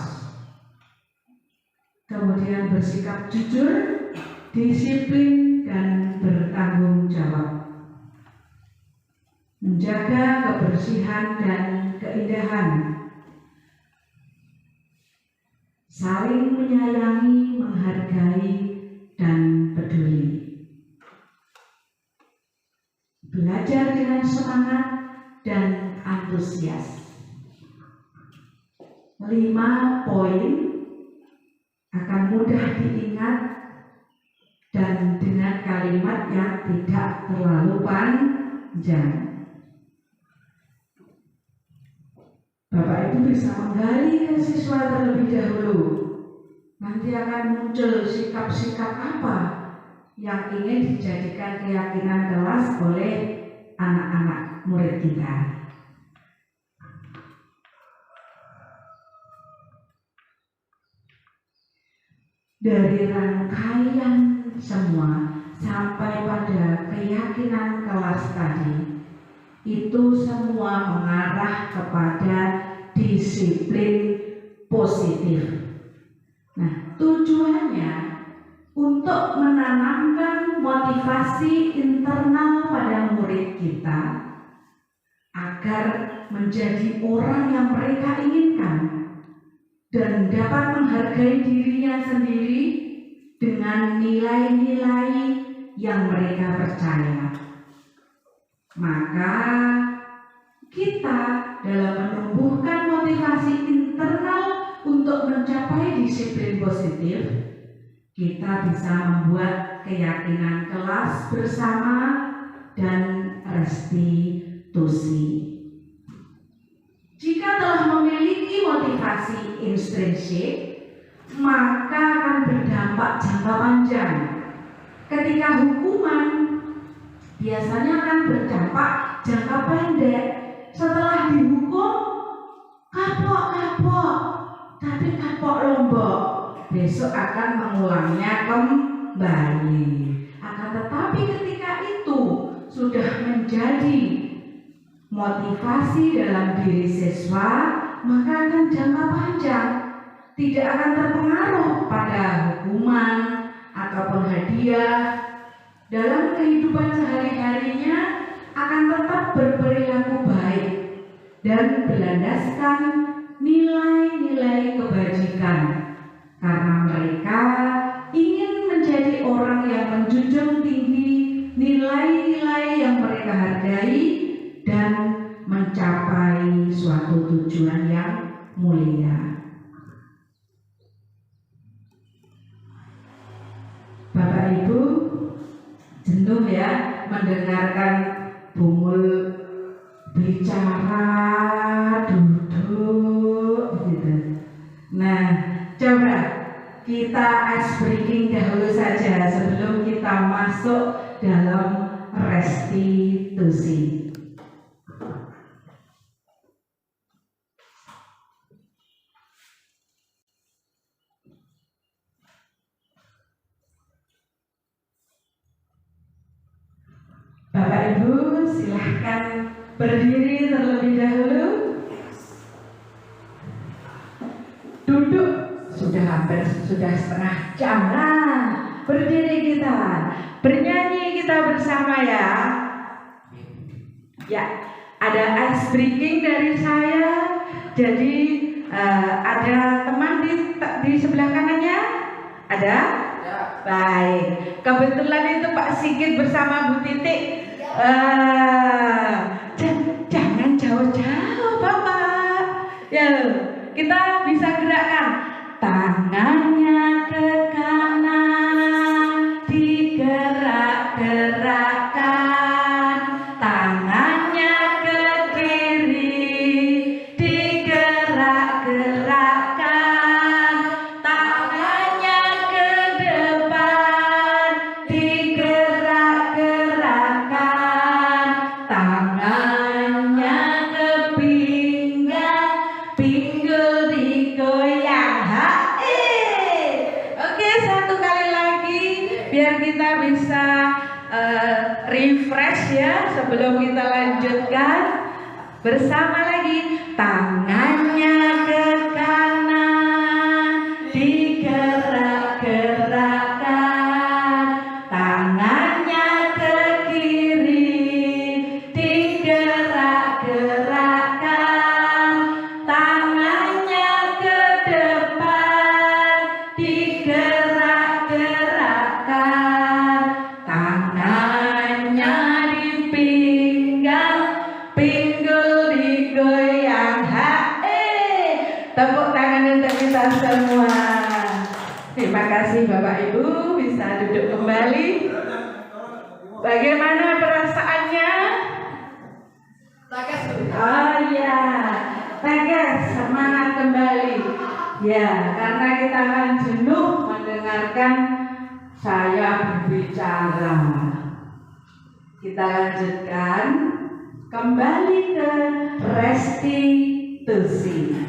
Kemudian bersikap jujur, disiplin, dan bertanggung jawab. Menjaga kebersihan dan keindahan. Saling menyayangi, menghargai, dan peduli. Belajar dengan semangat dan antusias. 5 poin akan mudah diingat dan dengan kalimat yang tidak terlalu panjang. Bapak Ibu bisa menggali ke siswa terlebih dahulu. Nanti akan muncul sikap-sikap apa yang ingin dijadikan keyakinan kelas oleh anak-anak murid kita. Dari rangkaian semua sampai pada keyakinan kelas tadi, itu semua mengarah kepada disiplin positif. Nah, tujuannya untuk menanamkan motivasi internal pada murid kita agar menjadi orang yang mereka inginkan dan dapat menghargai dirinya sendiri dengan nilai-nilai yang mereka percaya. Maka kita dalam menumbuhkan motivasi internal untuk mencapai disiplin positif, kita bisa membuat keyakinan kelas bersama dan restitusi. Jika motivasi intrinsik, maka akan berdampak jangka panjang. Ketika hukuman biasanya akan berdampak jangka pendek. Setelah dihukum, kapok-kapok, tapi kapok lombok, besok akan mengulangnya kembali. Akan tetapi ketika itu sudah menjadi motivasi dalam diri siswa, maka akan jangka panjang, tidak akan terpengaruh pada hukuman ataupun hadiah. Dalam kehidupan sehari-harinya akan tetap berperilaku baik dan berlandaskan nilai-nilai kebajikan, karena mereka ingin menjadi orang yang menjunjung tinggi nilai-nilai yang mereka hargai dan mencapai suatu tujuan yang mulia. Bapak Ibu jenuh ya mendengarkan Bumul bicara, duduk gitu. Nah, coba kita ice breaking dahulu saja sebelum kita masuk dalam restitusi. Bapak Ibu silahkan berdiri terlebih dahulu. Duduk sudah setengah jam. Nah, berdiri kita, bernyanyi kita bersama ya. Ya, ada ice breaking dari saya. Jadi ada teman di sebelah kanannya? Ada? Ya. Baik. Kebetulan itu Pak Sigit bersama Bu Titik. Jangan jauh-jauh Bapak. Ya, kita bisa gerakkan tangannya ke kanan, digerak-gerakkan, tangannya ke kiri, digerak-gerakkan, tangannya ke depan, digerak-gerakkan, tangannya ke pinggang, pinggul digoyang. Oke, satu kali lagi biar kita bisa refresh ya sebelum kita lanjutkan. Bersama lagi, tangannya ke kanan, digerak-gerakkan, tangannya ke kiri, digerak-gerakkan, tangannya ke depan, digerak-gerakkan, tangannya di pinggang, pinggul digoyang. Tepuk tangan untuk kita semua. Terima kasih Bapak Ibu, bisa duduk kembali. Bagaimana perasaannya? Tegas. Oh ya, tegas, semangat kembali. Ya, karena kita akan jenuh mendengarkan saya berbicara. Kita lanjutkan kembali ke restitusi.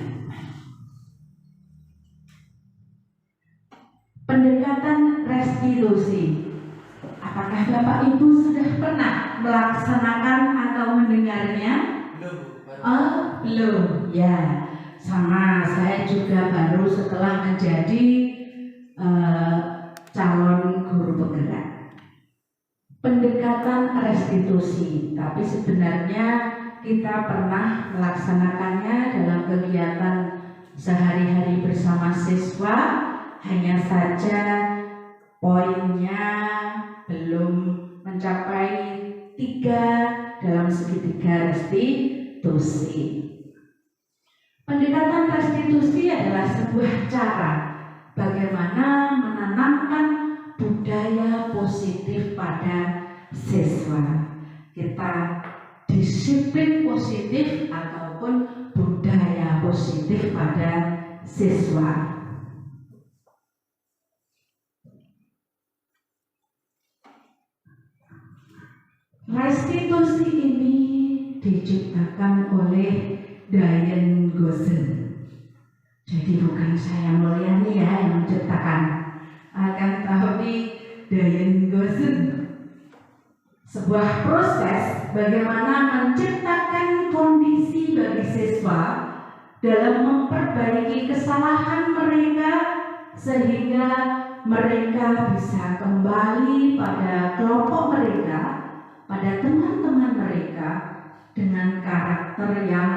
Pendekatan restitusi. Apakah Bapak Ibu sudah pernah melaksanakan atau mendengarnya? Oh, belum. Ya, sama saya juga baru setelah menjadi calon guru penggerak. Pendekatan restitusi, tapi sebenarnya kita pernah melaksanakannya dalam kegiatan sehari-hari bersama siswa. Hanya saja poinnya belum mencapai 3 dalam segitiga restitusi. Pendekatan restitusi adalah sebuah cara bagaimana menanamkan budaya positif pada siswa. Kita disiplin positif ataupun budaya positif pada siswa. Restitusi ini diciptakan oleh Diane Gossen. Jadi bukan saya Mulyani ya yang menciptakan, akan tetapi Diane Gossen. Sebuah proses bagaimana menciptakan kondisi bagi siswa dalam memperbaiki kesalahan mereka sehingga mereka bisa kembali pada kelompok mereka, pada teman-teman mereka dengan karakter yang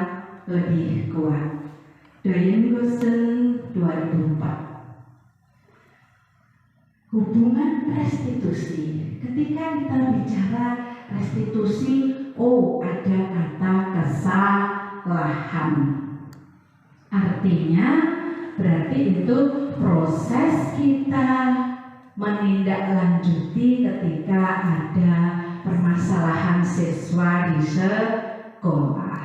lebih kuat. Diane Gossen 2004. Hubungan restitusi. Ketika kita bicara restitusi, ada kata kesalahan. Artinya berarti itu proses kita menindaklanjuti ketika ada permasalahan siswa di sekolah.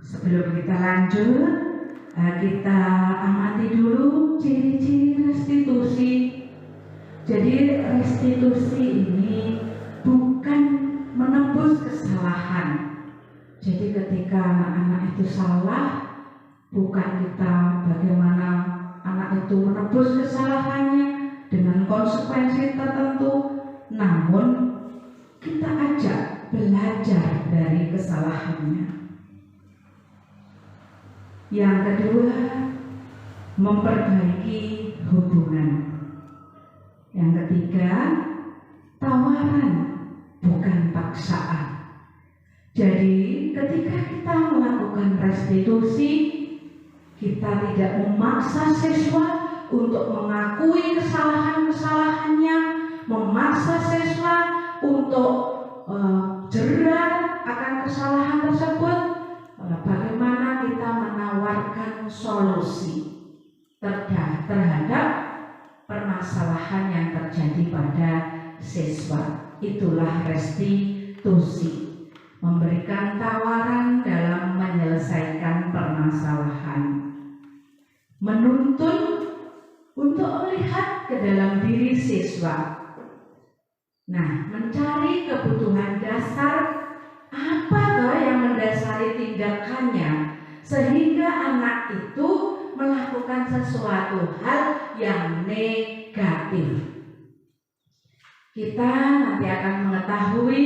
Sebelum kita lanjut, kita amati dulu ciri-ciri restitusi. Jadi restitusi ini bukan menebus kesalahan. Jadi ketika anak itu salah, bukan kita bagaimana anak itu menebus kesalahannya dengan konsekuensi tertentu, namun kita ajak belajar dari kesalahannya. Yang kedua, memperbaiki hubungan. Yang ketiga, tawaran bukan paksaan. Jadi ketika kita melakukan restitusi, kita tidak memaksa siswa untuk mengakui kesalahan-kesalahannya, memaksa siswa untuk jerah akan kesalahan tersebut. Bagaimana kita menawarkan solusi terhadap permasalahan yang terjadi pada siswa. Itulah restitusi, memberikan tawaran dalam menyelesaikan permasalahan, menuntun untuk melihat ke dalam diri siswa. Nah, mencari kebutuhan dasar, apa yang mendasari tindakannya sehingga anak itu melakukan sesuatu hal yang negatif. Kita nanti akan mengetahui,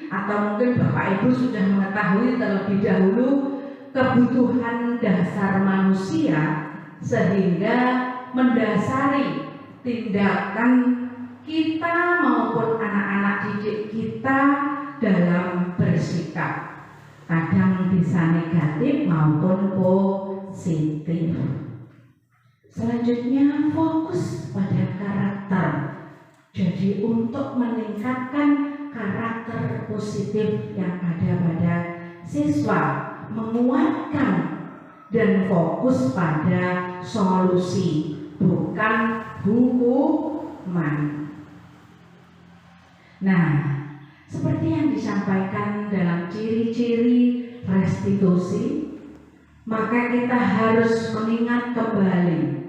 atau mungkin Bapak Ibu sudah mengetahui terlebih dahulu, kebutuhan dasar manusia sehingga mendasari tindakan kita maupun anak-anak didik kita dalam bersikap, kadang bisa negatif maupun positif. Selanjutnya, fokus pada karakter. Jadi untuk meningkatkan karakter positif yang ada pada siswa, menguatkan dan fokus pada solusi, bukan hukuman. Nah, seperti yang disampaikan dalam ciri-ciri restitusi, maka kita harus mengingat kembali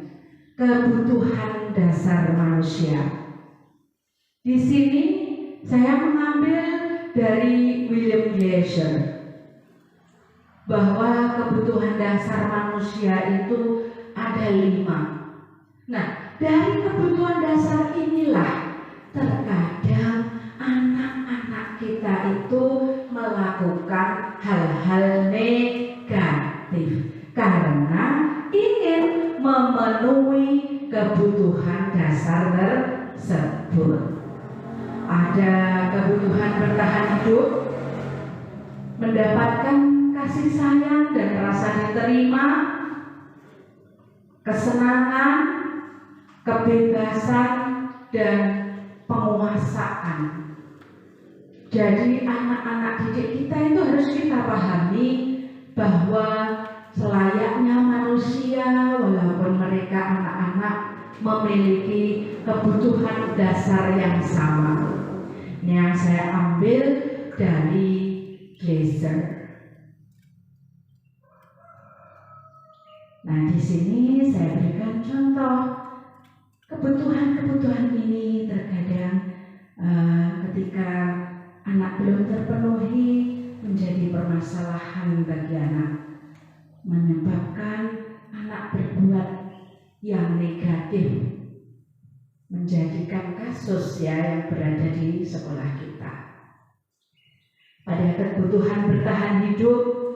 kebutuhan dasar manusia. Di sini saya mengambil dari William Glasser bahwa kebutuhan dasar manusia itu ada 5. Nah, dari kebutuhan dasar inilah terkadang anak-anak kita itu melakukan hal-hal negatif karena ingin memenuhi kebutuhan dasar tersebut. Ada kebutuhan bertahan hidup, mendapatkan kasih sayang dan rasa diterima, kesenangan, kebebasan, dan penguasaan. Jadi anak-anak didik kita itu harus kita pahami bahwa selayaknya manusia, walaupun mereka anak-anak, memiliki kebutuhan dasar yang sama. Yang saya ambil dari Nah, di sini saya berikan contoh kebutuhan-kebutuhan ini terkadang ketika anak belum terpenuhi menjadi permasalahan bagi anak, menyebabkan anak berbuat yang negatif, menjadikan kasus yang berada di sekolah kita. Pada kebutuhan bertahan hidup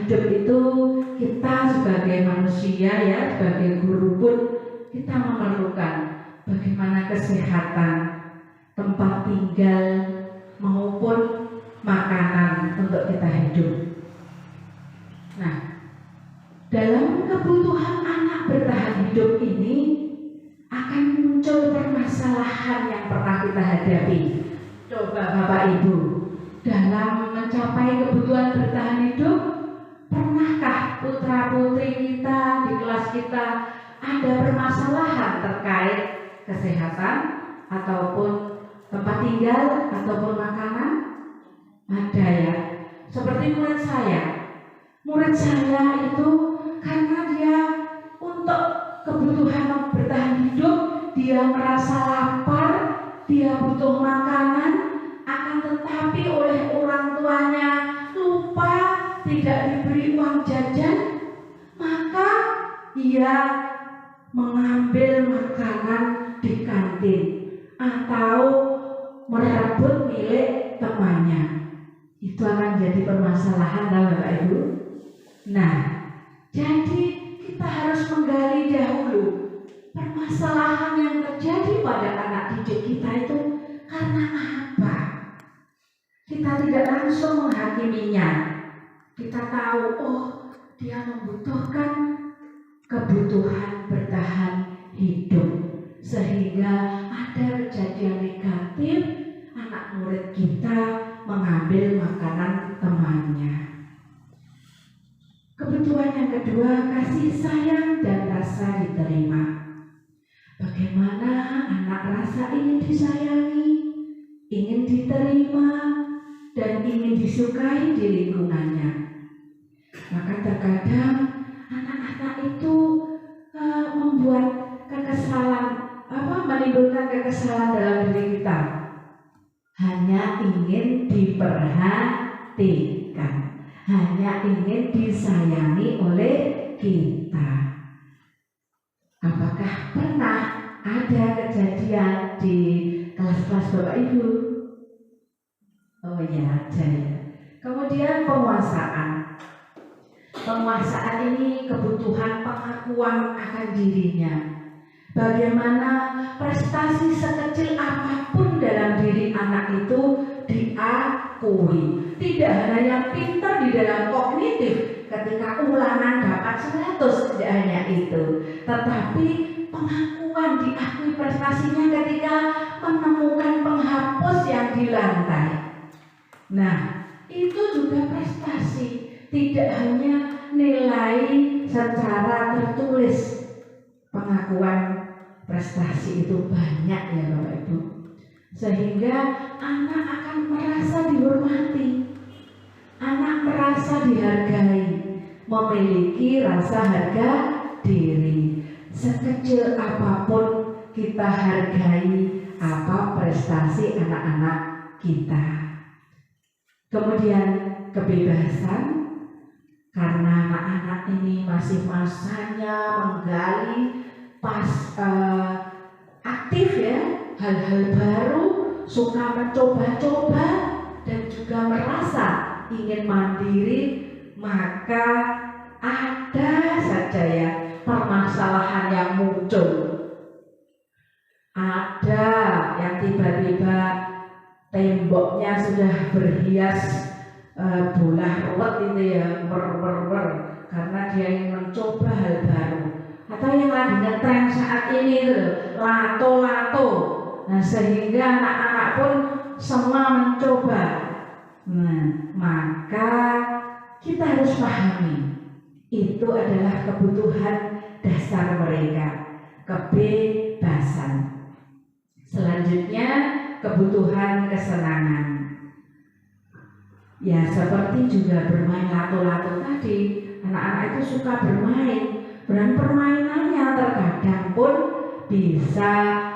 itu kita sebagai manusia sebagai guru pun kita memerlukan bagaimana kesehatan, tempat tinggal maupun makanan untuk kita hidup. Nah, dalam kebutuhan anak bertahan hidup ini akan muncul permasalahan yang pernah kita hadapi. Coba Bapak Ibu, dalam mencapai kebutuhan bertahan hidup, pernahkah putra-putri kita di kelas kita ada permasalahan terkait kesehatan ataupun tempat tinggal ataupun makanan? Ada ya. Seperti murid saya itu karena dia untuk kebutuhan bertahan hidup, dia merasa lapar, dia butuh makanan, akan tetapi oleh orang tuanya lupa tidak diberi uang jajan, maka ia mengambil makanan di kantin atau merebut milik temannya. Itu akan jadi permasalahan, Bapak Ibu. Nah, jadi kita harus menggali dahulu permasalahan yang terjadi pada anak didik kita itu karena apa? Kita tidak langsung menghakiminya. Kita tahu, oh, dia membutuhkan kebutuhan bertahan hidup, sehingga ada kejadian negatif anak murid kita mengambil makanan temannya. Kebutuhan yang kedua, kasih sayang dan rasa diterima. Bagaimana anak rasa ingin disayangi, ingin diterima, dan ingin disukai di lingkungannya. Maka terkadang anak-anak itu membuat menimbulkan kekesalan dalam diri kita. Hanya ingin diperhatikan, hanya ingin disayangi oleh kita. Apakah pernah ada kejadian di kelas-kelas Bapak Ibu? Oh ya, ada ya. Kemudian penguasaan. Penguasaan ini kebutuhan pengakuan akan dirinya. Bagaimana prestasi sekecil apapun dalam diri anak itu diakui. Tidak hanya yang pintar di dalam kognitif, ketika ulangan dapat 100, tidak hanya itu, tetapi pengakuan diakui prestasinya ketika menemukan penghapus yang di lantai. Nah, itu juga prestasi, tidak hanya nilai secara tertulis. Pengakuan prestasi itu banyak ya Bapak Ibu, sehingga anak akan merasa dihormati, anak merasa dihargai, memiliki rasa harga diri. Sekecil apapun kita hargai apa prestasi anak-anak kita. Kemudian kebebasan, karena anak-anak ini masih masanya menggali aktif ya, hal-hal baru, suka mencoba-coba dan juga merasa ingin mandiri, maka ada saja ya permasalahan yang muncul. Ada yang tiba-tiba temboknya sudah berhias bola ruwet itu ya, karena dia ingin mencoba hal baru. Atau yang lagi ngetren saat ini itu lato-lato. Nah, sehingga anak-anak pun semua mencoba. Nah, maka kita harus pahami itu adalah kebutuhan dasar mereka, kebebasan. Selanjutnya kebutuhan kesenangan. Ya seperti juga bermain lato-lato tadi, anak-anak itu suka bermain, Dan permainannya terkadang pun bisa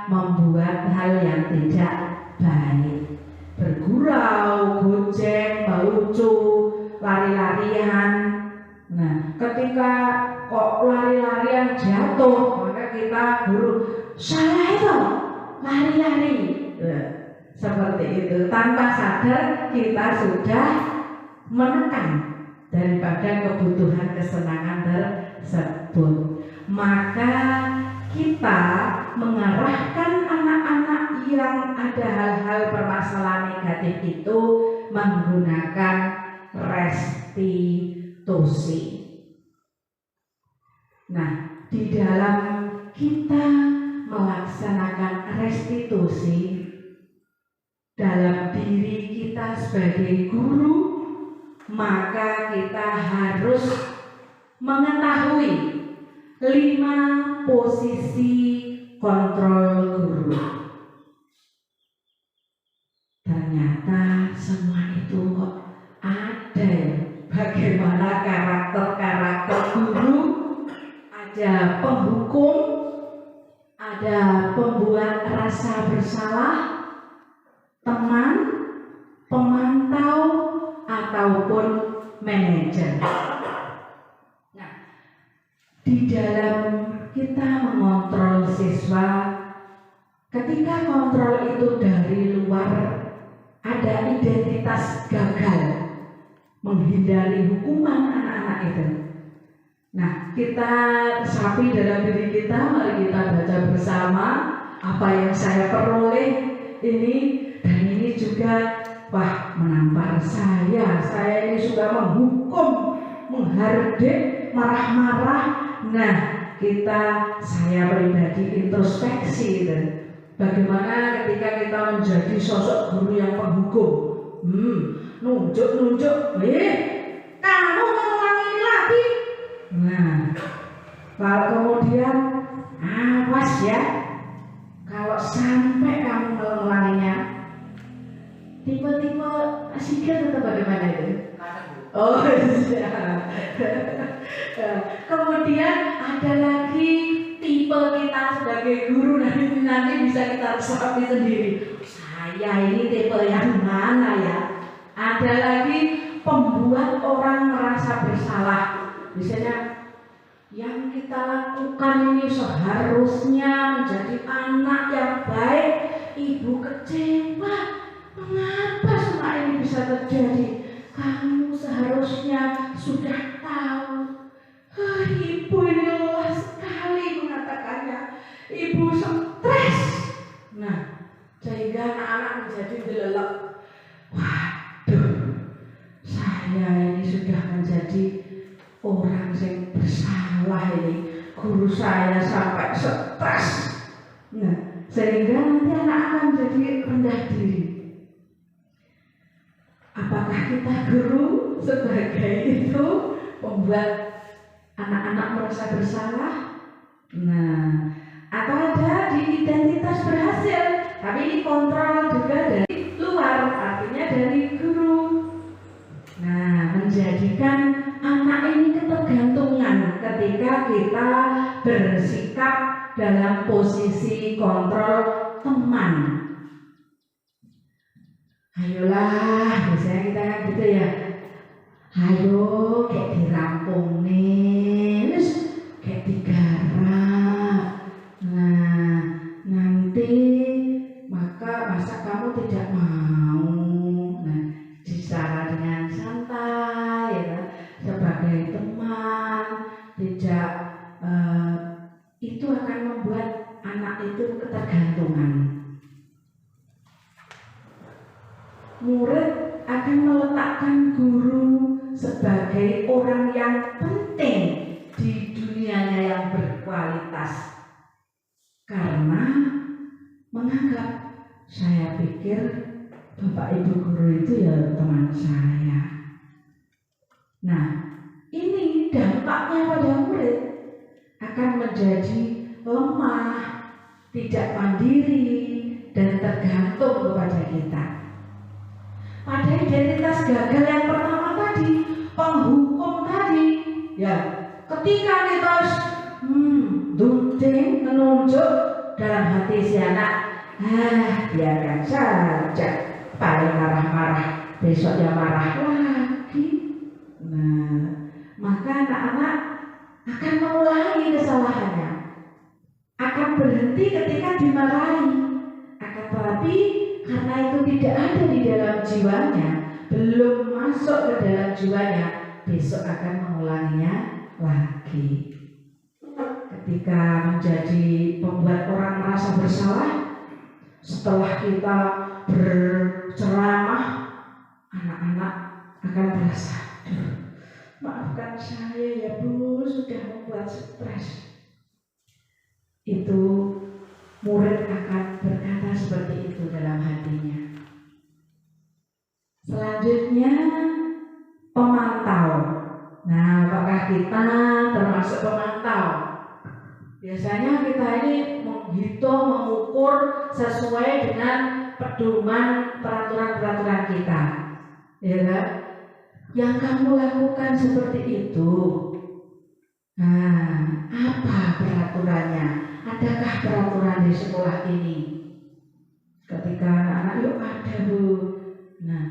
membuat hal yang tidak baik. Bergurau, gojek, melucu, lari-larian. Nah, ketika kok lari-larian jatuh, maka kita guru salah itu lari-lari. Seperti itu, tanpa sadar kita sudah menekan daripada kebutuhan kesenangan tersebut. Maka kita mengarahkan anak-anak yang ada hal-hal permasalahan negatif itu menggunakan restitusi. Nah, di dalam kita melaksanakan restitusi dalam diri kita sebagai guru, maka kita harus mengetahui 5 posisi kontrol guru. Ternyata semua itu kok ada. Bagaimana karakter-karakter guru? Ada penghukum, ada pembuat rasa bersalah, teman, pemantau, ataupun manajer. Nah, di dalam kita mengontrol siswa, ketika kontrol itu dari luar, ada identitas gagal, menghindari hukuman anak-anak itu. Nah, kita resapi dalam diri kita, mari kita baca bersama apa yang saya peroleh ini, dan ini juga wah menampar saya ini sudah menghukum, menghardik, marah-marah. Nah, saya pribadi introspeksi dan bagaimana ketika kita menjadi sosok guru yang penghukum, nunjuk, kamu mengulangi ini lagi. Nah, lalu kemudian awas ya, kalau sampai kamu mengulanginya. Tipe-tipe asikan atau bagaimana itu? Oh iya. Kemudian ada lagi tipe kita sebagai guru, nanti bisa kita resapi sendiri. Saya ini tipe yang mana ya? Ada lagi pembuat orang merasa bersalah. Misalnya yang kita lakukan ini seharusnya menjadi anak yang baik, ibu kecewa. Mengapa semua ini bisa terjadi? Kamu seharusnya sudah tahu. Ibu ini lelah sekali mengatakannya. Ibu stres. Nah, sehingga anak-anak menjadi delelek. Waduh, saya ini sudah menjadi orang yang bersalah ini. Guru saya sampai stres. Nah, sehingga nanti anak akan jadi rendah diri. Apakah kita guru sebagai itu membuat anak-anak merasa bersalah? Nah, atau ada di identitas berhasil, tapi ini kontrol juga dari luar, artinya dari guru. Nah, menjadikan anak ini ketergantungan ketika kita bersikap dalam posisi kontrol teman. Ayolah, biasanya kita kan gitu ya. Ayo, kayak dirampung nih, terus kayak digarap. Nah, nanti masa kamu tidak mau. Nah, bicara dengan santai, ya, sebagai teman, tidak itu akan membuat anak itu ketergantungan. Murid akan meletakkan guru sebagai orang yang penting di dunianya yang berkualitas, karena menganggap saya pikir Bapak Ibu guru itu ya teman saya. Nah, ini dampaknya pada murid akan menjadi lemah, tidak mandiri, dan tergantung kepada kita. Pada identitas gagal yang pertama tadi, penghukum tadi, ya, ketika kita dalam hati si anak, biarkan saja, paling marah-marah, besok dia marah lagi. Nah, maka anak-anak akan mengulangi kesalahannya, akan berhenti ketika dimarahi. Akan tetapi karena itu tidak ada di dalam jiwanya, belum masuk ke dalam jiwanya, besok akan mengulanginya lagi. Ketika menjadi pembuat orang merasa bersalah, setelah kita berceramah, anak-anak akan merasa, maafkan saya ya Bu, sudah membuat stres. Itu murid akan berkata seperti itu dalam hatinya. Selanjutnya pemantau. Nah, apakah kita termasuk pemantau? Biasanya kita ini menghitung, mengukur sesuai dengan pedoman peraturan-peraturan kita, ya kan? Yang kamu lakukan seperti itu. Nah, apa peraturannya? Adakah peraturan di sekolah ini? Ketika anak-anak, yuk ada Bu. Nah,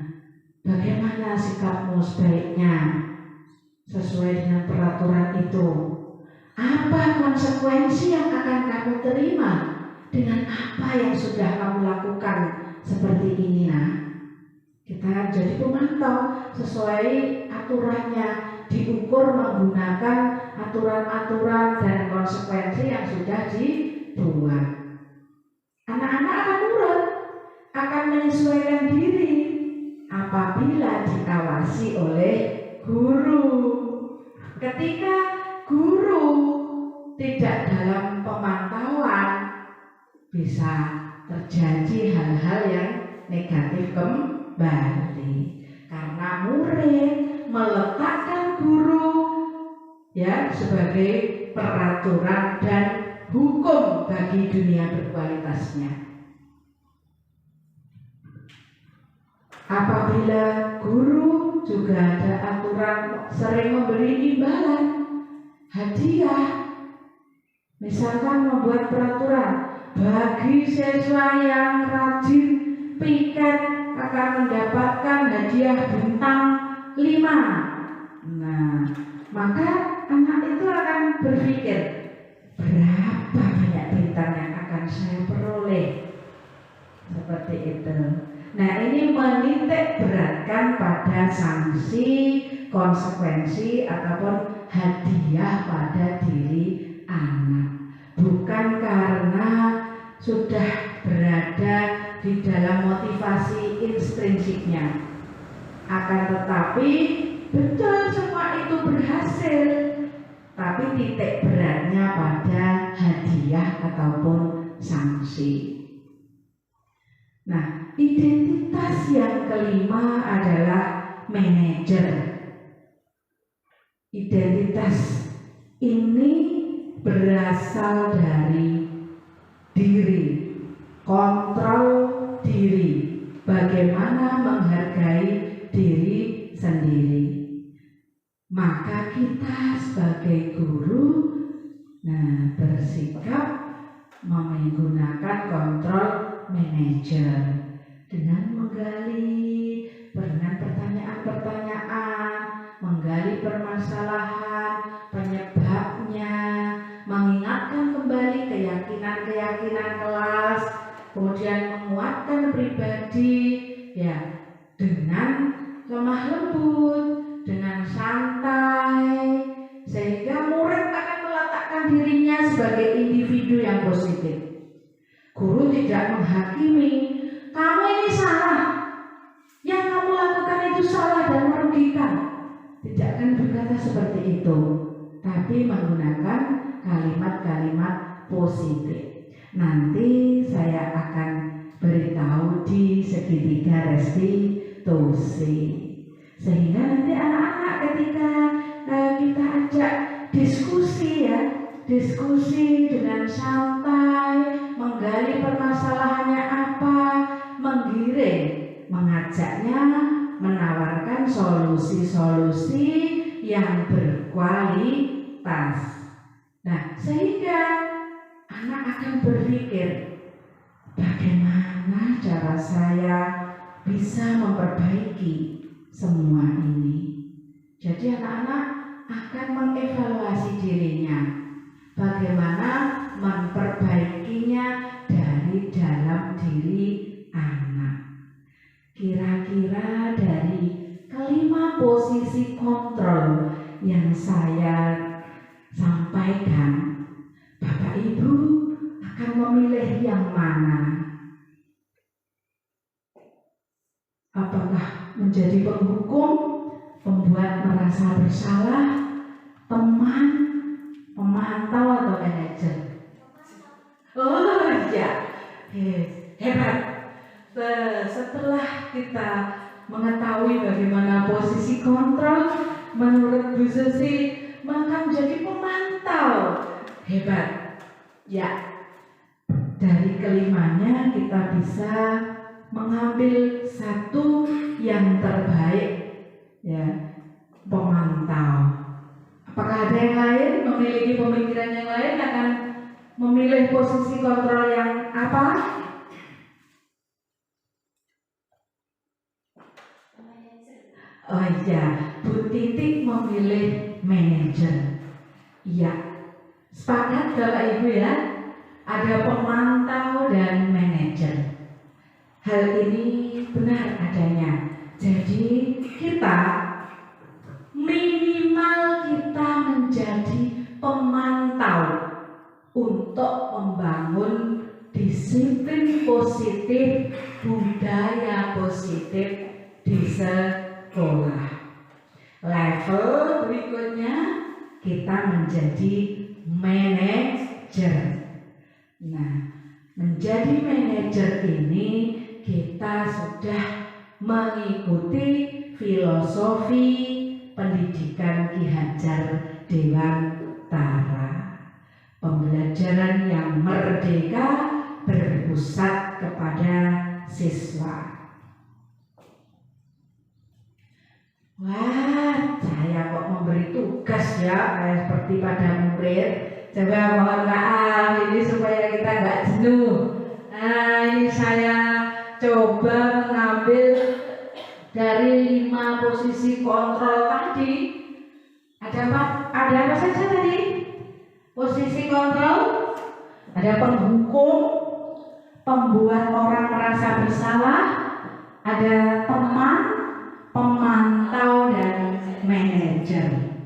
bagaimana sikapmu sebaiknya sesuai dengan peraturan itu? Apa konsekuensi yang akan kamu terima dengan apa yang sudah kamu lakukan seperti ini? Nah, kita jadi pemantau sesuai aturannya, diukur menggunakan aturan-aturan dan konsekuensi yang sudah dibuat. Anak-anak akan nurut, akan menyesuaikan diri apabila diawasi oleh guru. Ketika guru tidak dalam pemantauan, bisa terjadi hal-hal yang negatif kembali. Karena murid meletakkan guru ya sebagai peraturan dan hukum bagi dunia berkualitasnya. Apabila guru juga ada aturan sering memberi imbalan, hadiah, misalkan membuat peraturan bagi siswa yang rajin piket akan mendapatkan hadiah bintang 5. Nah, maka anak itu akan berpikir, berapa banyak bintang yang akan saya peroleh? Seperti itu. Nah, ini menitik beratkan pada sanksi, konsekuensi ataupun hadiah pada diri anak. Bukan karena sudah berada di dalam motivasi intrinsiknya. Akan tetapi betul semua itu berhasil, tapi titik beratnya pada hadiah ataupun sanksi. Nah, identitas yang kelima adalah manajer. Identitas ini berasal dari diri, kontrol diri, bagaimana menghargai diri sendiri. Maka kita sebagai guru bersikap menggunakan kontrol manajer dengan menggali dengan pertanyaan-pertanyaan, menggali permasalahan, penyebabnya, mengingatkan kembali keyakinan-keyakinan kelas, kemudian menguatkan pribadi ya dengan lemah lembut, dengan santai, sehingga murid akan meletakkan dirinya sebagai individu yang positif. Guru tidak menghakimi, kamu ini salah, yang kamu lakukan itu salah dan merugikan. Tidak akan berkata seperti itu, tapi menggunakan kalimat-kalimat positif. Nanti saya akan beritahu di segitiga restitusi, sehingga nanti anak-anak ketika kita ajak diskusi ya, diskusi dengan santai, menggali permasalahannya apa, menggiring, mengajaknya menawarkan solusi-solusi yang berkualitas. Nah, sehingga anak akan berpikir, bagaimana cara saya bisa memperbaiki semua ini. Jadi anak-anak akan mengevaluasi dirinya, bagaimana memperbaikinya dari dalam diri anak. Kira-kira dari kelima posisi kontrol yang saya sampaikan, Bapak Ibu akan memilih yang mana? Apakah menjadi penghukum, pembuat merasa bersalah, teman, pemantau, atau manajer? Oh iya, hebat. Setelah kita mengetahui bagaimana posisi kontrol, menurut Bu Susi, maka menjadi pemantau. Hebat. Ya, dari kelimanya kita bisa mengambil satu yang terbaik, ya, pemantau. Apakah ada yang lain memiliki pemikiran yang lain akan memilih posisi kontrol yang apa? Oh iya, Bu Titik memilih manajer. Iya, sepakat Bapak Ibu ya? Ada pemantau dan manajer. Hal ini benar adanya. Jadi kita minimal kita menjadi pemantau untuk membangun disiplin positif, budaya positif di sekolah. Level berikutnya kita menjadi manajer. Nah, menjadi manajer ini kita sudah mengikuti filosofi pendidikan Ki Hajar Dewantara. Pembelajaran yang merdeka berpusat kepada siswa. Wah, saya kok memberi tugas ya seperti pada murid. Coba mohon maaf ini supaya kita nggak jenuh. Nah, ini saya coba mengambil dari 5 posisi kontrol tadi. Ada apa saja tadi? Posisi kontrol, ada penghukum, pembuat orang merasa bersalah, ada teman, pemantau, dan manajer.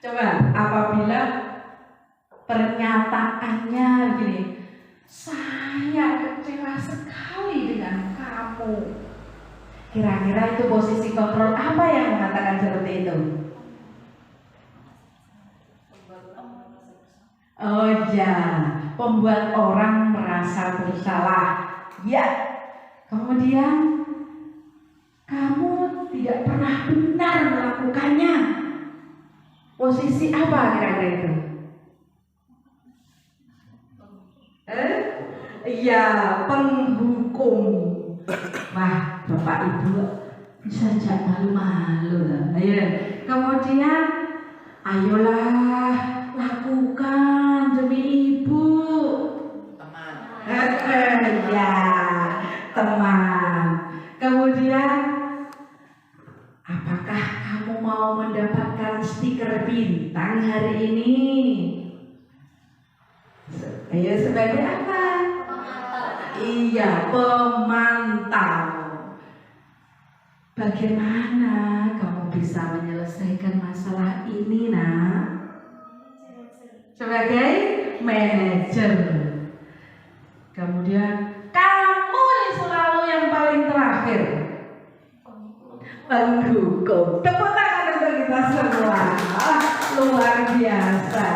Coba apabila pernyataannya begini, saya kecewa sekali dengan kamu. Kira-kira itu posisi kontrol apa yang mengatakan seperti itu? Oh ya, pembuat orang merasa bersalah. Ya, kemudian kamu tidak pernah benar melakukannya. Posisi apa kira-kira itu? Iya, penghukum. Wah, Bapak Ibu bisa jangan malu-malu lah. Ayo. Kemudian, ayolah lakukan demi ibu. Teman. Ya, teman. Kemudian, apakah kamu mau mendapatkan stiker bintang hari ini? Ayo, sebagai apa? Iya, pemantau. Bagaimana kamu bisa menyelesaikan masalah ini, nak? Sebagai manajer. Kemudian kamu selalu yang paling terakhir, penghukum. Tepuk tangan untuk kita semua. Luar biasa.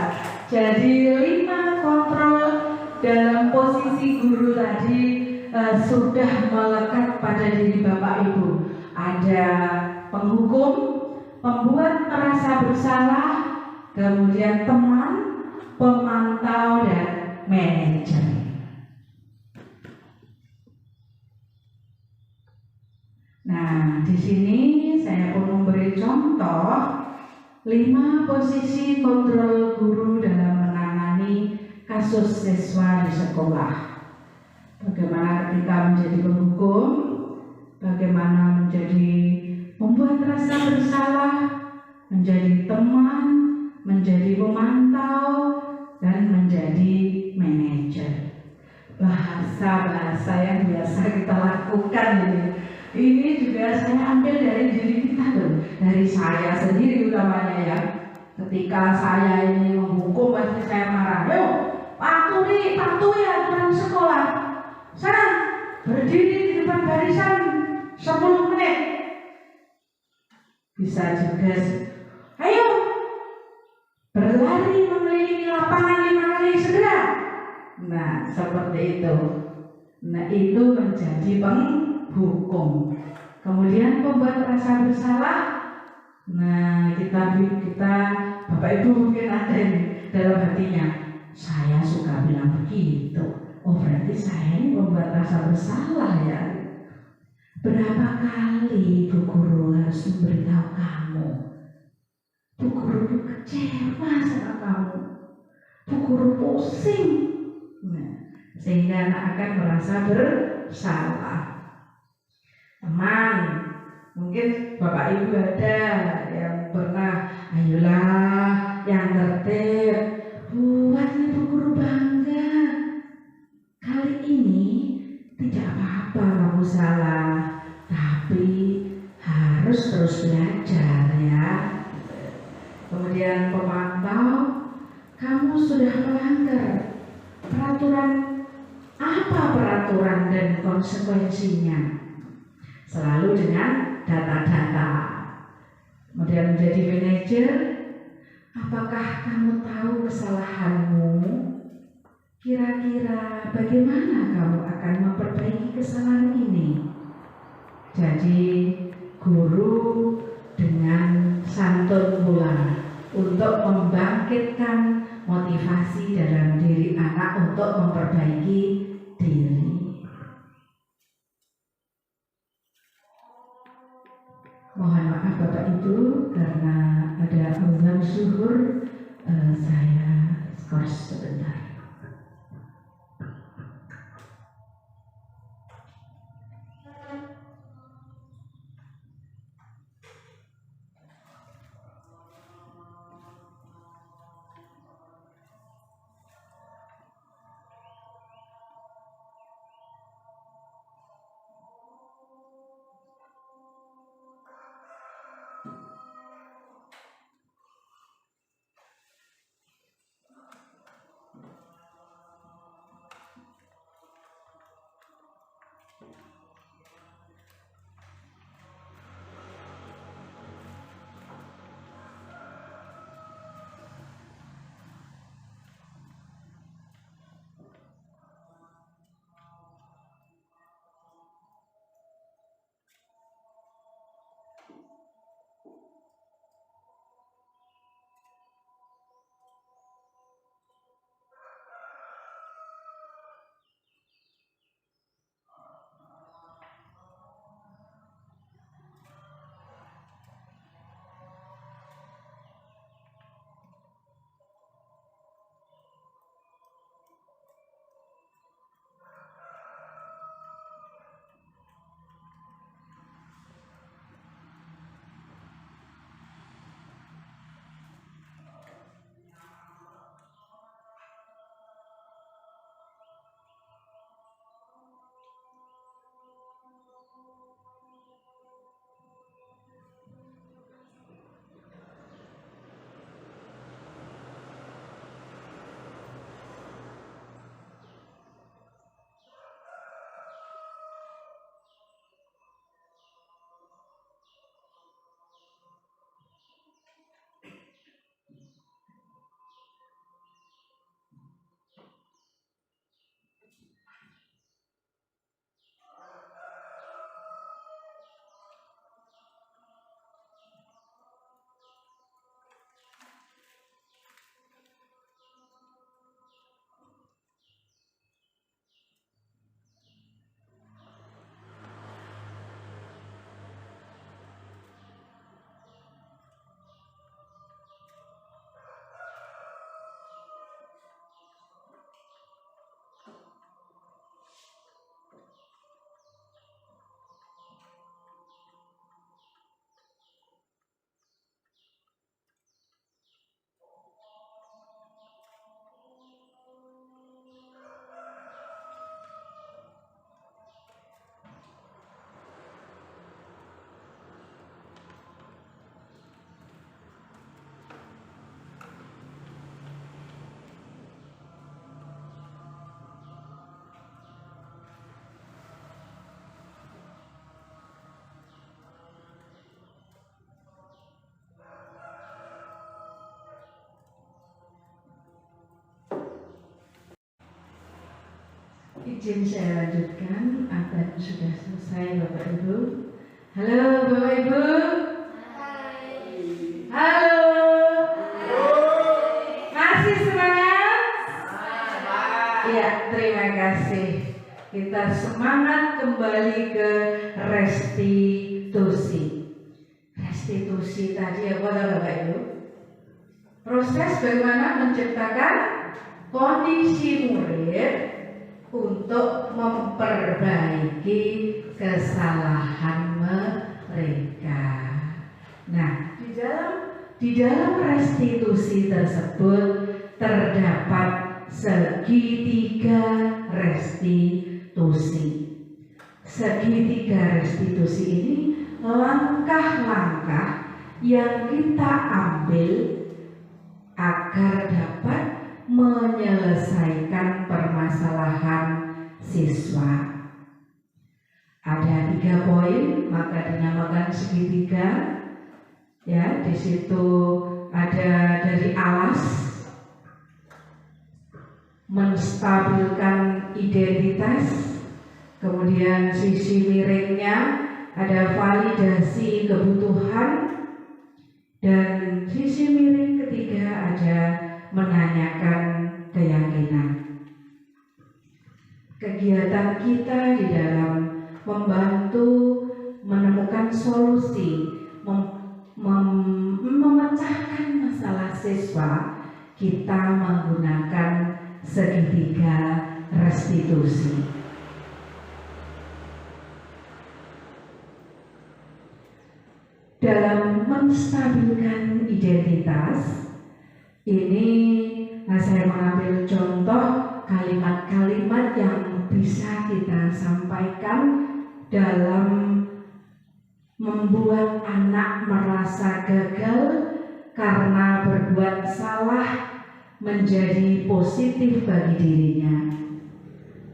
Jadi 5 kontrol dalam posisi guru tadi sudah melekat pada diri Bapak Ibu. Ada penghukum, pembuat merasa bersalah, kemudian teman, pemantau, dan manajer. Nah, di sini saya pun memberi contoh 5 posisi kontrol guru dalam menangani kasus siswa di sekolah. Bagaimana ketika menjadi penghukum, bagaimana menjadi membuat rasa bersalah, menjadi teman, menjadi pemantau, dan menjadi manajer. Bahasa-bahasa yang biasa kita lakukan ini juga saya ambil dari diri kita loh, dari saya sendiri utamanya ya. Ketika saya ini menghukum, pasti saya marah. Yo, patuhi aturan sekolah. Sana, berdiri di depan barisan 10 menit. Bisa juga, ayo, berlari mengelilingi lapangan 5 kali segera. Nah, seperti itu. Nah, itu menjadi penghukum. Kemudian pembuat rasa bersalah. Nah, kita Bapak Ibu mungkin ada nih dalam hatinya, saya suka bilang begitu. Oh, berarti saya ini membuat rasa bersalah ya. Berapa kali Bu Guru harus memberitahu kamu? Bu Guru kecewa sama kamu. Bu Guru pusing. Nah, sehingga anak akan merasa bersalah. Teman, mungkin Bapak Ibu ada yang pernah, ayolah yang tertib, buat Bu Guru bangga. Kali ini tidak apa-apa kamu salah, tapi harus terus belajar ya. Kemudian pemantau, kamu sudah melanggar peraturan, apa peraturan dan konsekuensinya, selalu dengan data-data. Kemudian menjadi manajer, apakah kamu tahu kesalahanmu? Kira-kira bagaimana kamu akan memperbaiki kesalahan ini? Jadi guru dengan santun pula untuk membangkitkan motivasi dalam diri anak untuk memperbaiki diri. Mohon maaf Bapak Ibu karena ada azan zuhur, saya skors sebentar. Izin saya lanjutkan, adzan sudah selesai Bapak Ibu. Halo Bapak Ibu. Halo. Masih semangat? Ya, terima kasih. Kita semangat kembali ke restitusi. Restitusi tadi apa Bapak Ibu? Proses bagaimana menciptakan kondisi murid untuk memperbaiki kesalahan mereka. Nah, di dalam restitusi tersebut terdapat segitiga restitusi. Segitiga restitusi ini langkah-langkah yang kita ambil agar dapat menyelesaikan permasalahan siswa. Ada 3 poin, maka dinamakan segitiga. Ya, di situ ada dari alas, menstabilkan identitas, kemudian sisi miringnya ada validasi kebutuhan, dan sisi miring ketiga ada menanyakan keyakinan. Kegiatan kita di dalam membantu menemukan solusi, memecahkan masalah siswa, kita menggunakan segitiga restitusi. Dalam menstabilkan identitas, ini saya mengambil contoh kalimat-kalimat yang bisa kita sampaikan dalam membuat anak merasa gagal karena berbuat salah menjadi positif bagi dirinya.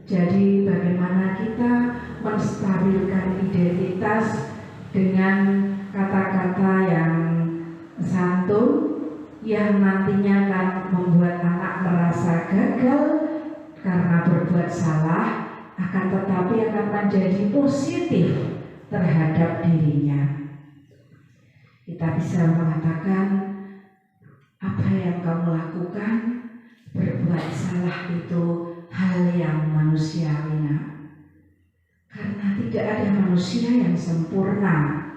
Jadi bagaimana kita menstabilkan identitas dengan kata-kata yang santun yang nantinya akan membuat anak merasa gagal karena berbuat salah, akan tetapi akan menjadi positif terhadap dirinya. Kita bisa mengatakan, apa yang kamu lakukan, berbuat salah itu hal yang manusiawi, nak. Karena tidak ada manusia yang sempurna.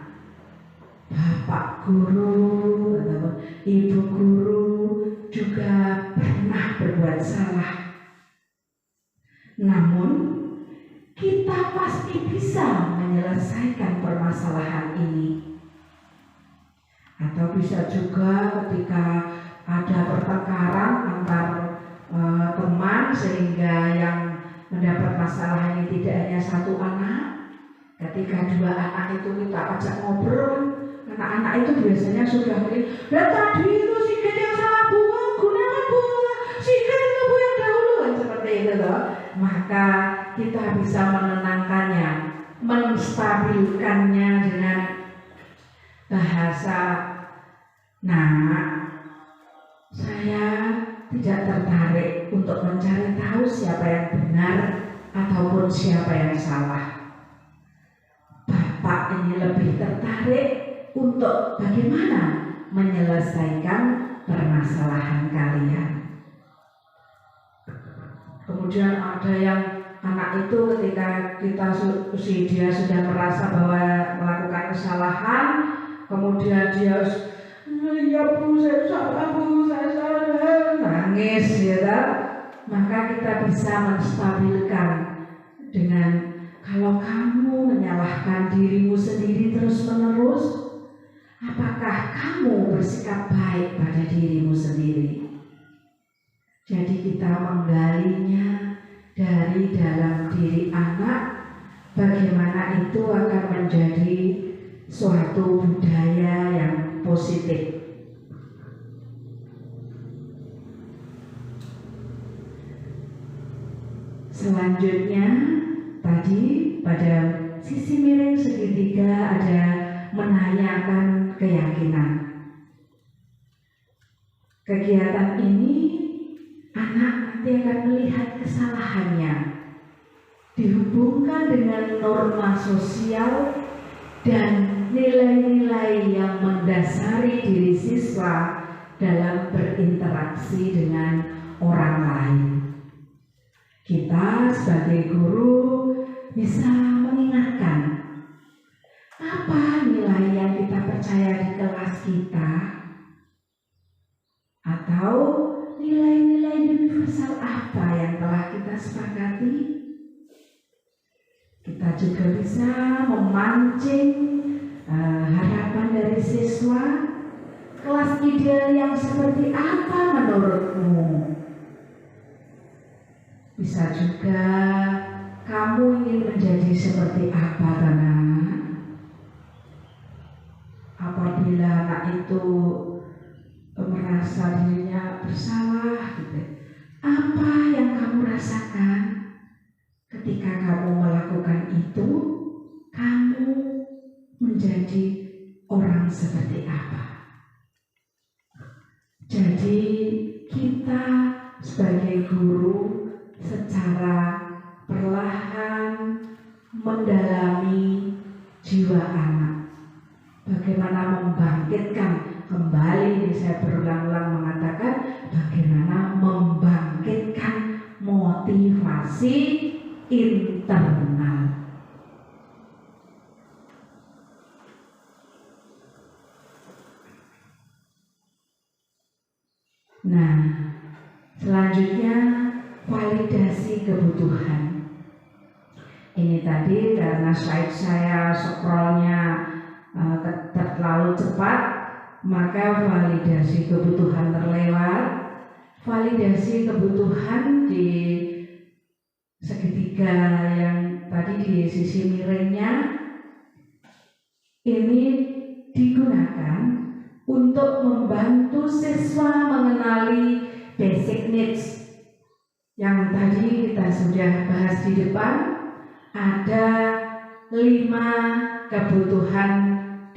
Bapak guru atau ibu guru juga pernah berbuat salah. Namun kita pasti bisa menyelesaikan permasalahan ini. Atau bisa juga ketika ada pertengkaran antar teman sehingga yang mendapat masalah ini tidak hanya satu anak. Ketika 2 anak itu kita ajak ngobrol, anak-anak itu biasanya sudah melihat, dan tadi itu sikat yang salah buang, gunakan buang, sikat itu buang dahulu, seperti itu loh. Maka kita bisa menenangkannya, menstabilkannya dengan bahasa, nah, saya tidak tertarik untuk mencari tahu siapa yang benar ataupun siapa yang salah. Bapak ini lebih tertarik untuk bagaimana menyelesaikan permasalahan kalian. Kemudian ada yang anak itu ketika dia sudah merasa bahwa melakukan kesalahan, kemudian dia ya bu, saya salah bu, saya salah, nangis ya. Maka kita bisa menstabilkan dengan, kalau kamu menyalahkan dirimu sendiri terus-menerus, apakah kamu bersikap baik pada dirimu sendiri? Jadi kita menggalinya dari dalam diri anak, bagaimana itu akan menjadi suatu budaya yang positif. Selanjutnya, tadi pada sisi miring segitiga ada menanyakan keyakinan. Kegiatan ini anak nanti akan melihat kesalahannya. dihubungkan dengan norma sosial dan nilai-nilai yang mendasari diri siswa dalam berinteraksi dengan orang lain. Kita sebagai guru bisa mengingatkan apa nilai yang kita percaya di kelas kita, atau nilai-nilai universal apa yang telah kita sepakati. Kita juga bisa memancing harapan dari siswa. Kelas ideal yang seperti apa menurutmu? Bisa juga kamu ingin menjadi seperti apa, anak? Apabila anak itu merasa dirinya bersalah, gitu, apa yang kamu rasakan ketika kamu melakukan itu? Kamu menjadi orang seperti apa? Jadi kita sebagai guru secara perlahan mendalami jiwa anak. Bagaimana membangkitkan kembali, saya berulang-ulang mengatakan, bagaimana membangkitkan motivasi internal. Nah, selanjutnya validasi kebutuhan. Ini tadi karena slide saya scrollnya terlalu cepat, maka validasi kebutuhan terlewat. Validasi kebutuhan di segitiga yang tadi di sisi miringnya ini digunakan untuk membantu siswa mengenali basic needs. Yang tadi kita sudah bahas di depan, ada 5 kebutuhan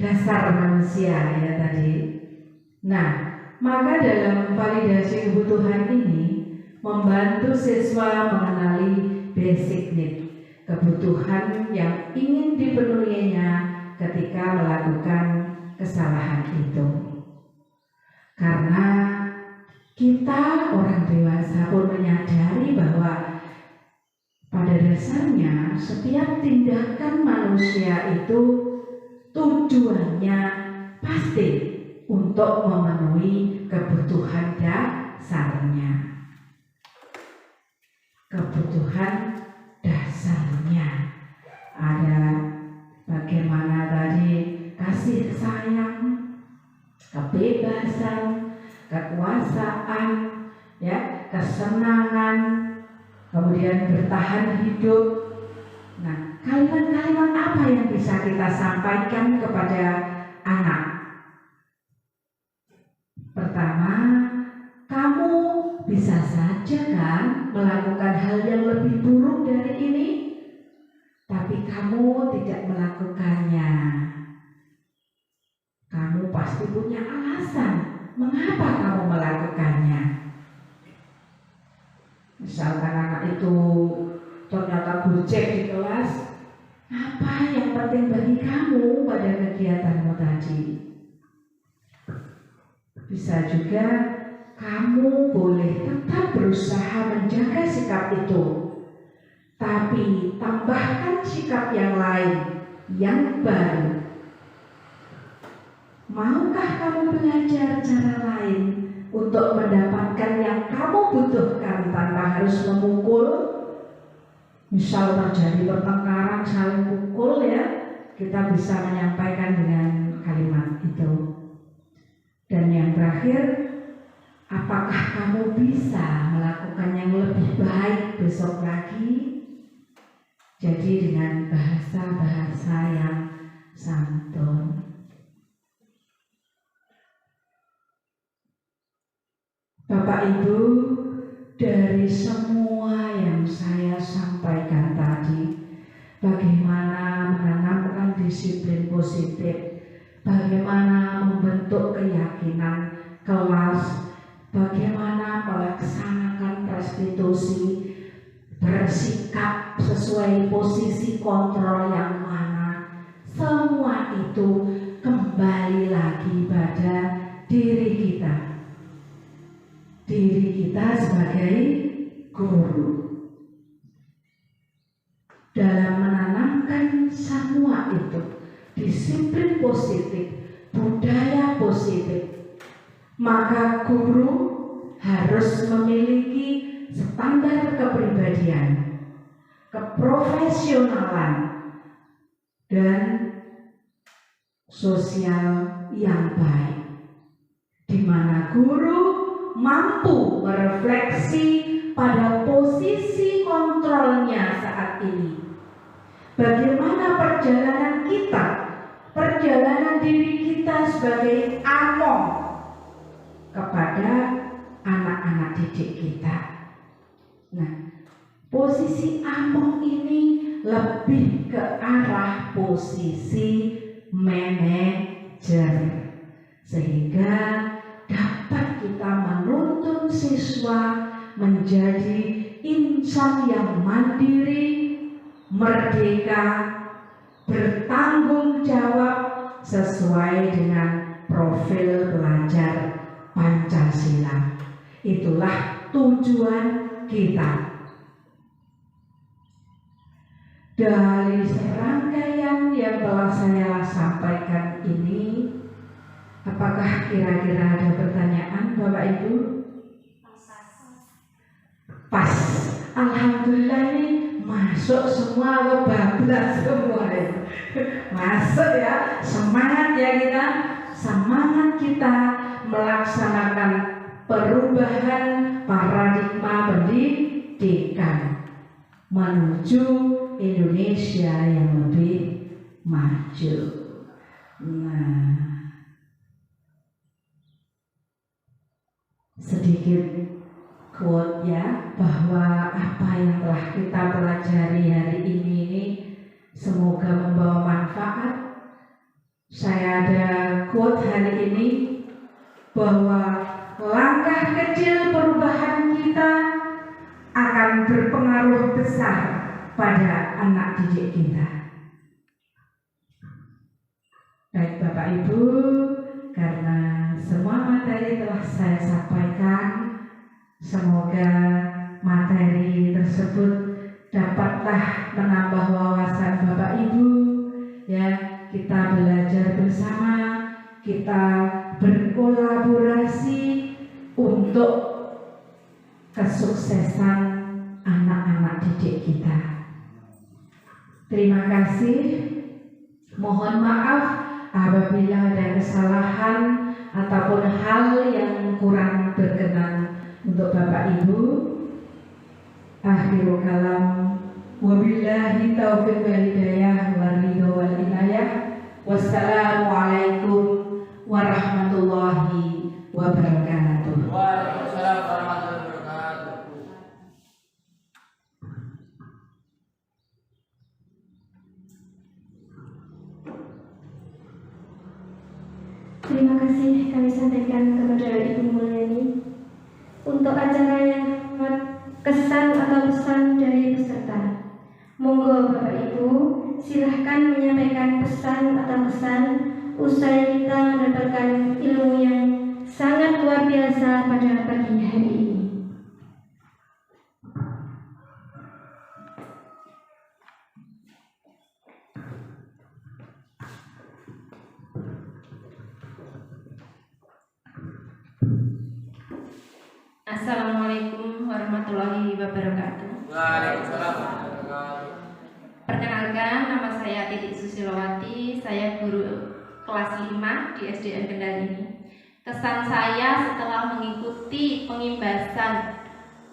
dasar manusia ya tadi. Nah, maka dalam validasi kebutuhan ini membantu siswa mengenali basic need, kebutuhan yang ingin dipenuhinya ketika melakukan kesalahan itu. Karena kita orang dewasa pun menyadari bahwa pada dasarnya setiap tindakan manusia itu tujuannya pasti untuk memenuhi kebutuhan dasarnya. Kebutuhan dasarnya ada bagaimana tadi kasih sayang, kebebasan, kekuasaan, ya, kesenangan, kemudian bertahan hidup. Nah, kalimat-kalimat apa yang bisa kita sampaikan kepada anak? Pertama, kamu bisa saja kan melakukan hal yang lebih buruk dari ini, tapi kamu tidak melakukannya. Kamu pasti punya alasan mengapa kamu melakukannya. Misalkan anak itu ternyata gojek di kelas, apa yang penting bagi kamu pada kegiatanmu tadi? Bisa juga kamu boleh tetap berusaha menjaga sikap itu, tapi tambahkan sikap yang lain, yang baru. Maukah kamu belajar cara lain untuk mendapatkan yang kamu butuhkan tanpa harus memukul? Misal terjadi pertengkaran saling pukul, ya, kita bisa menyampaikan dengan kalimat itu. Dan yang terakhir, apakah kamu bisa melakukan yang lebih baik besok lagi? Jadi dengan bahasa-bahasa yang santun. Bapak Ibu, dari semua yang saya sampaikan tadi, bagaimana menanamkan disiplin positif, bagaimana membentuk keyakinan kelas, bagaimana melaksanakan restitusi, bersikap sesuai posisi kontrol yang mana. Semua itu kembali lagi pada diri kita. Diri kita sebagai guru. Dalam menanamkan semua itu, disiplin positif, budaya positif, maka guru harus memiliki standar kepribadian, keprofesionalan, dan sosial yang baik, di mana guru mampu merefleksi pada posisi kontrolnya saat ini. Bagaimana perjalanan kita, perjalanan diri kita sebagai among kepada anak-anak didik kita. Nah, posisi among ini lebih ke arah posisi manajer, sehingga dapat kita menuntun siswa menjadi insan yang mandiri, merdeka, bertanggung jawab sesuai dengan profil pelajar Pancasila. Itulah tujuan kita. Dari serangkaian yang telah saya sampaikan ini, apakah kira-kira ada pertanyaan Bapak Ibu? Pas. Alhamdulillah ini masuk semua atau bablas semua ya. Masuk ya, semangat ya kita, semangat kita melaksanakan perubahan paradigma pendidikan menuju Indonesia yang lebih maju. Nah, sedikit quote ya, bahwa apa yang telah kita pelajari hari ini semoga membawa manfaat. Saya ada quote hari ini bahwa langkah kecil perubahan kita akan berpengaruh besar pada anak didik kita. Baik Bapak Ibu, karena semua materi telah saya sampaikan, semoga materi tersebut dapatlah menambah wawasan Bapak Ibu ya. Kita belajar bersama, kita berkolaborasi untuk kesuksesan anak-anak didik kita. Terima kasih. Mohon maaf apabila ada kesalahan ataupun hal yang kurang berkenan untuk Bapak Ibu. Akhirul kalam, wabillahi taufiq wal hidayah wal ridho wal inayah. Wassalamualaikum warahmatullahi wabarakatuh. Waalaikumsalam warahmatullahi wabarakatuh. Terima kasih kami sampaikan kepada Ibu Mulyani untuk acara yang kesan atau pesan dari peserta. Monggo Bapak Ibu silahkan menyampaikan pesan atau pesan usai kita mendapatkan ilmu yang sangat luar biasa pada pagi hari ini. Assalamualaikum warahmatullahi wabarakatuh. Waalaikumsalam warahmatullahi wabarakatuh. Perkenalkan, nama saya Titik Susilowati. Saya guru kelas 5 di SDN Kendal ini. Kesan saya setelah mengikuti pengimbasan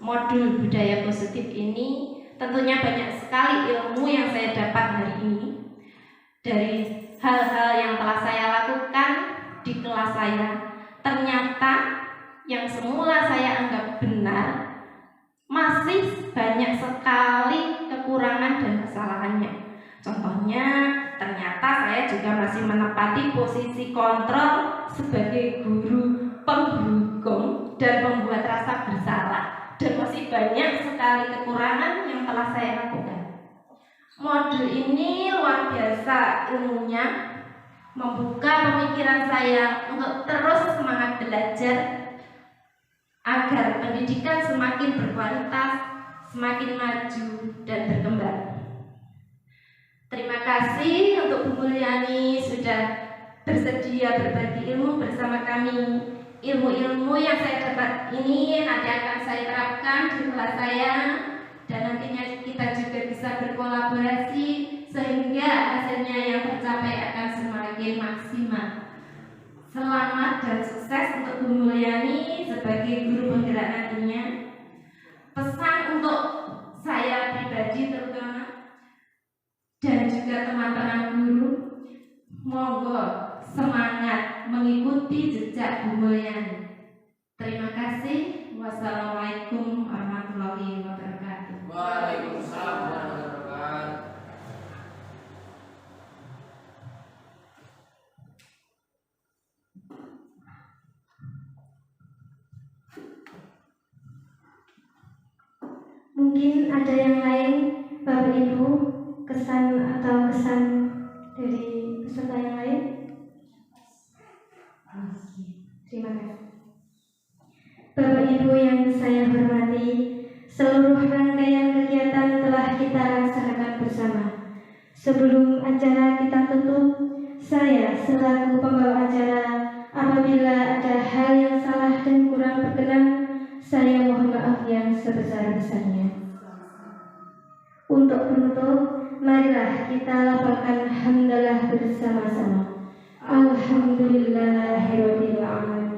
modul budaya positif ini, tentunya banyak sekali ilmu yang saya dapat hari ini dari hal-hal yang telah saya lakukan di kelas saya. Ternyata yang semula saya anggap benar, masih banyak sekali kekurangan dan kesalahannya. Contohnya, ternyata saya juga masih menempati posisi kontrol sebagai guru penghukum dan pembuat rasa bersalah. Dan masih banyak sekali kekurangan yang modul ini luar biasa ilmunya, membuka pemikiran saya untuk terus semangat belajar agar pendidikan semakin berkualitas, semakin maju dan berkembang. Terima kasih untuk Bu Mulyani sudah bersedia berbagi ilmu bersama kami. Ilmu-ilmu yang saya dapat ini nanti akan saya terapkan di kelas saya, dan nantinya kita juga bisa berkolaborasi sehingga hasilnya yang tercapai akan semakin maksimal. Selamat dan sukses untuk Bu Mulyani sebagai guru penggerak nantinya. Pesan untuk saya pribadi terutama dan juga teman-teman guru, monggo semangat mengikuti jejak Bu Mulyani. Terima kasih. Wassalamualaikum warahmatullahi wabarakatuh. Waalaikumsalam warahmatullahi wabarakatuh. Mungkin ada yang lain, Bapak Ibu, kesan dari peserta yang lain? Terima kasih. Bapak Ibu yang saya hormati, seluruh rangkaian kegiatan telah kita laksanakan bersama. Sebelum acara kita tutup, saya selaku pembawa acara, apabila ada hal yang salah dan kurang berkenan, saya mohon maaf yang sebesar-besarnya. Untuk penutup, marilah kita lafalkan hamdalah bersama-sama. Alhamdulillahirabbil alamin.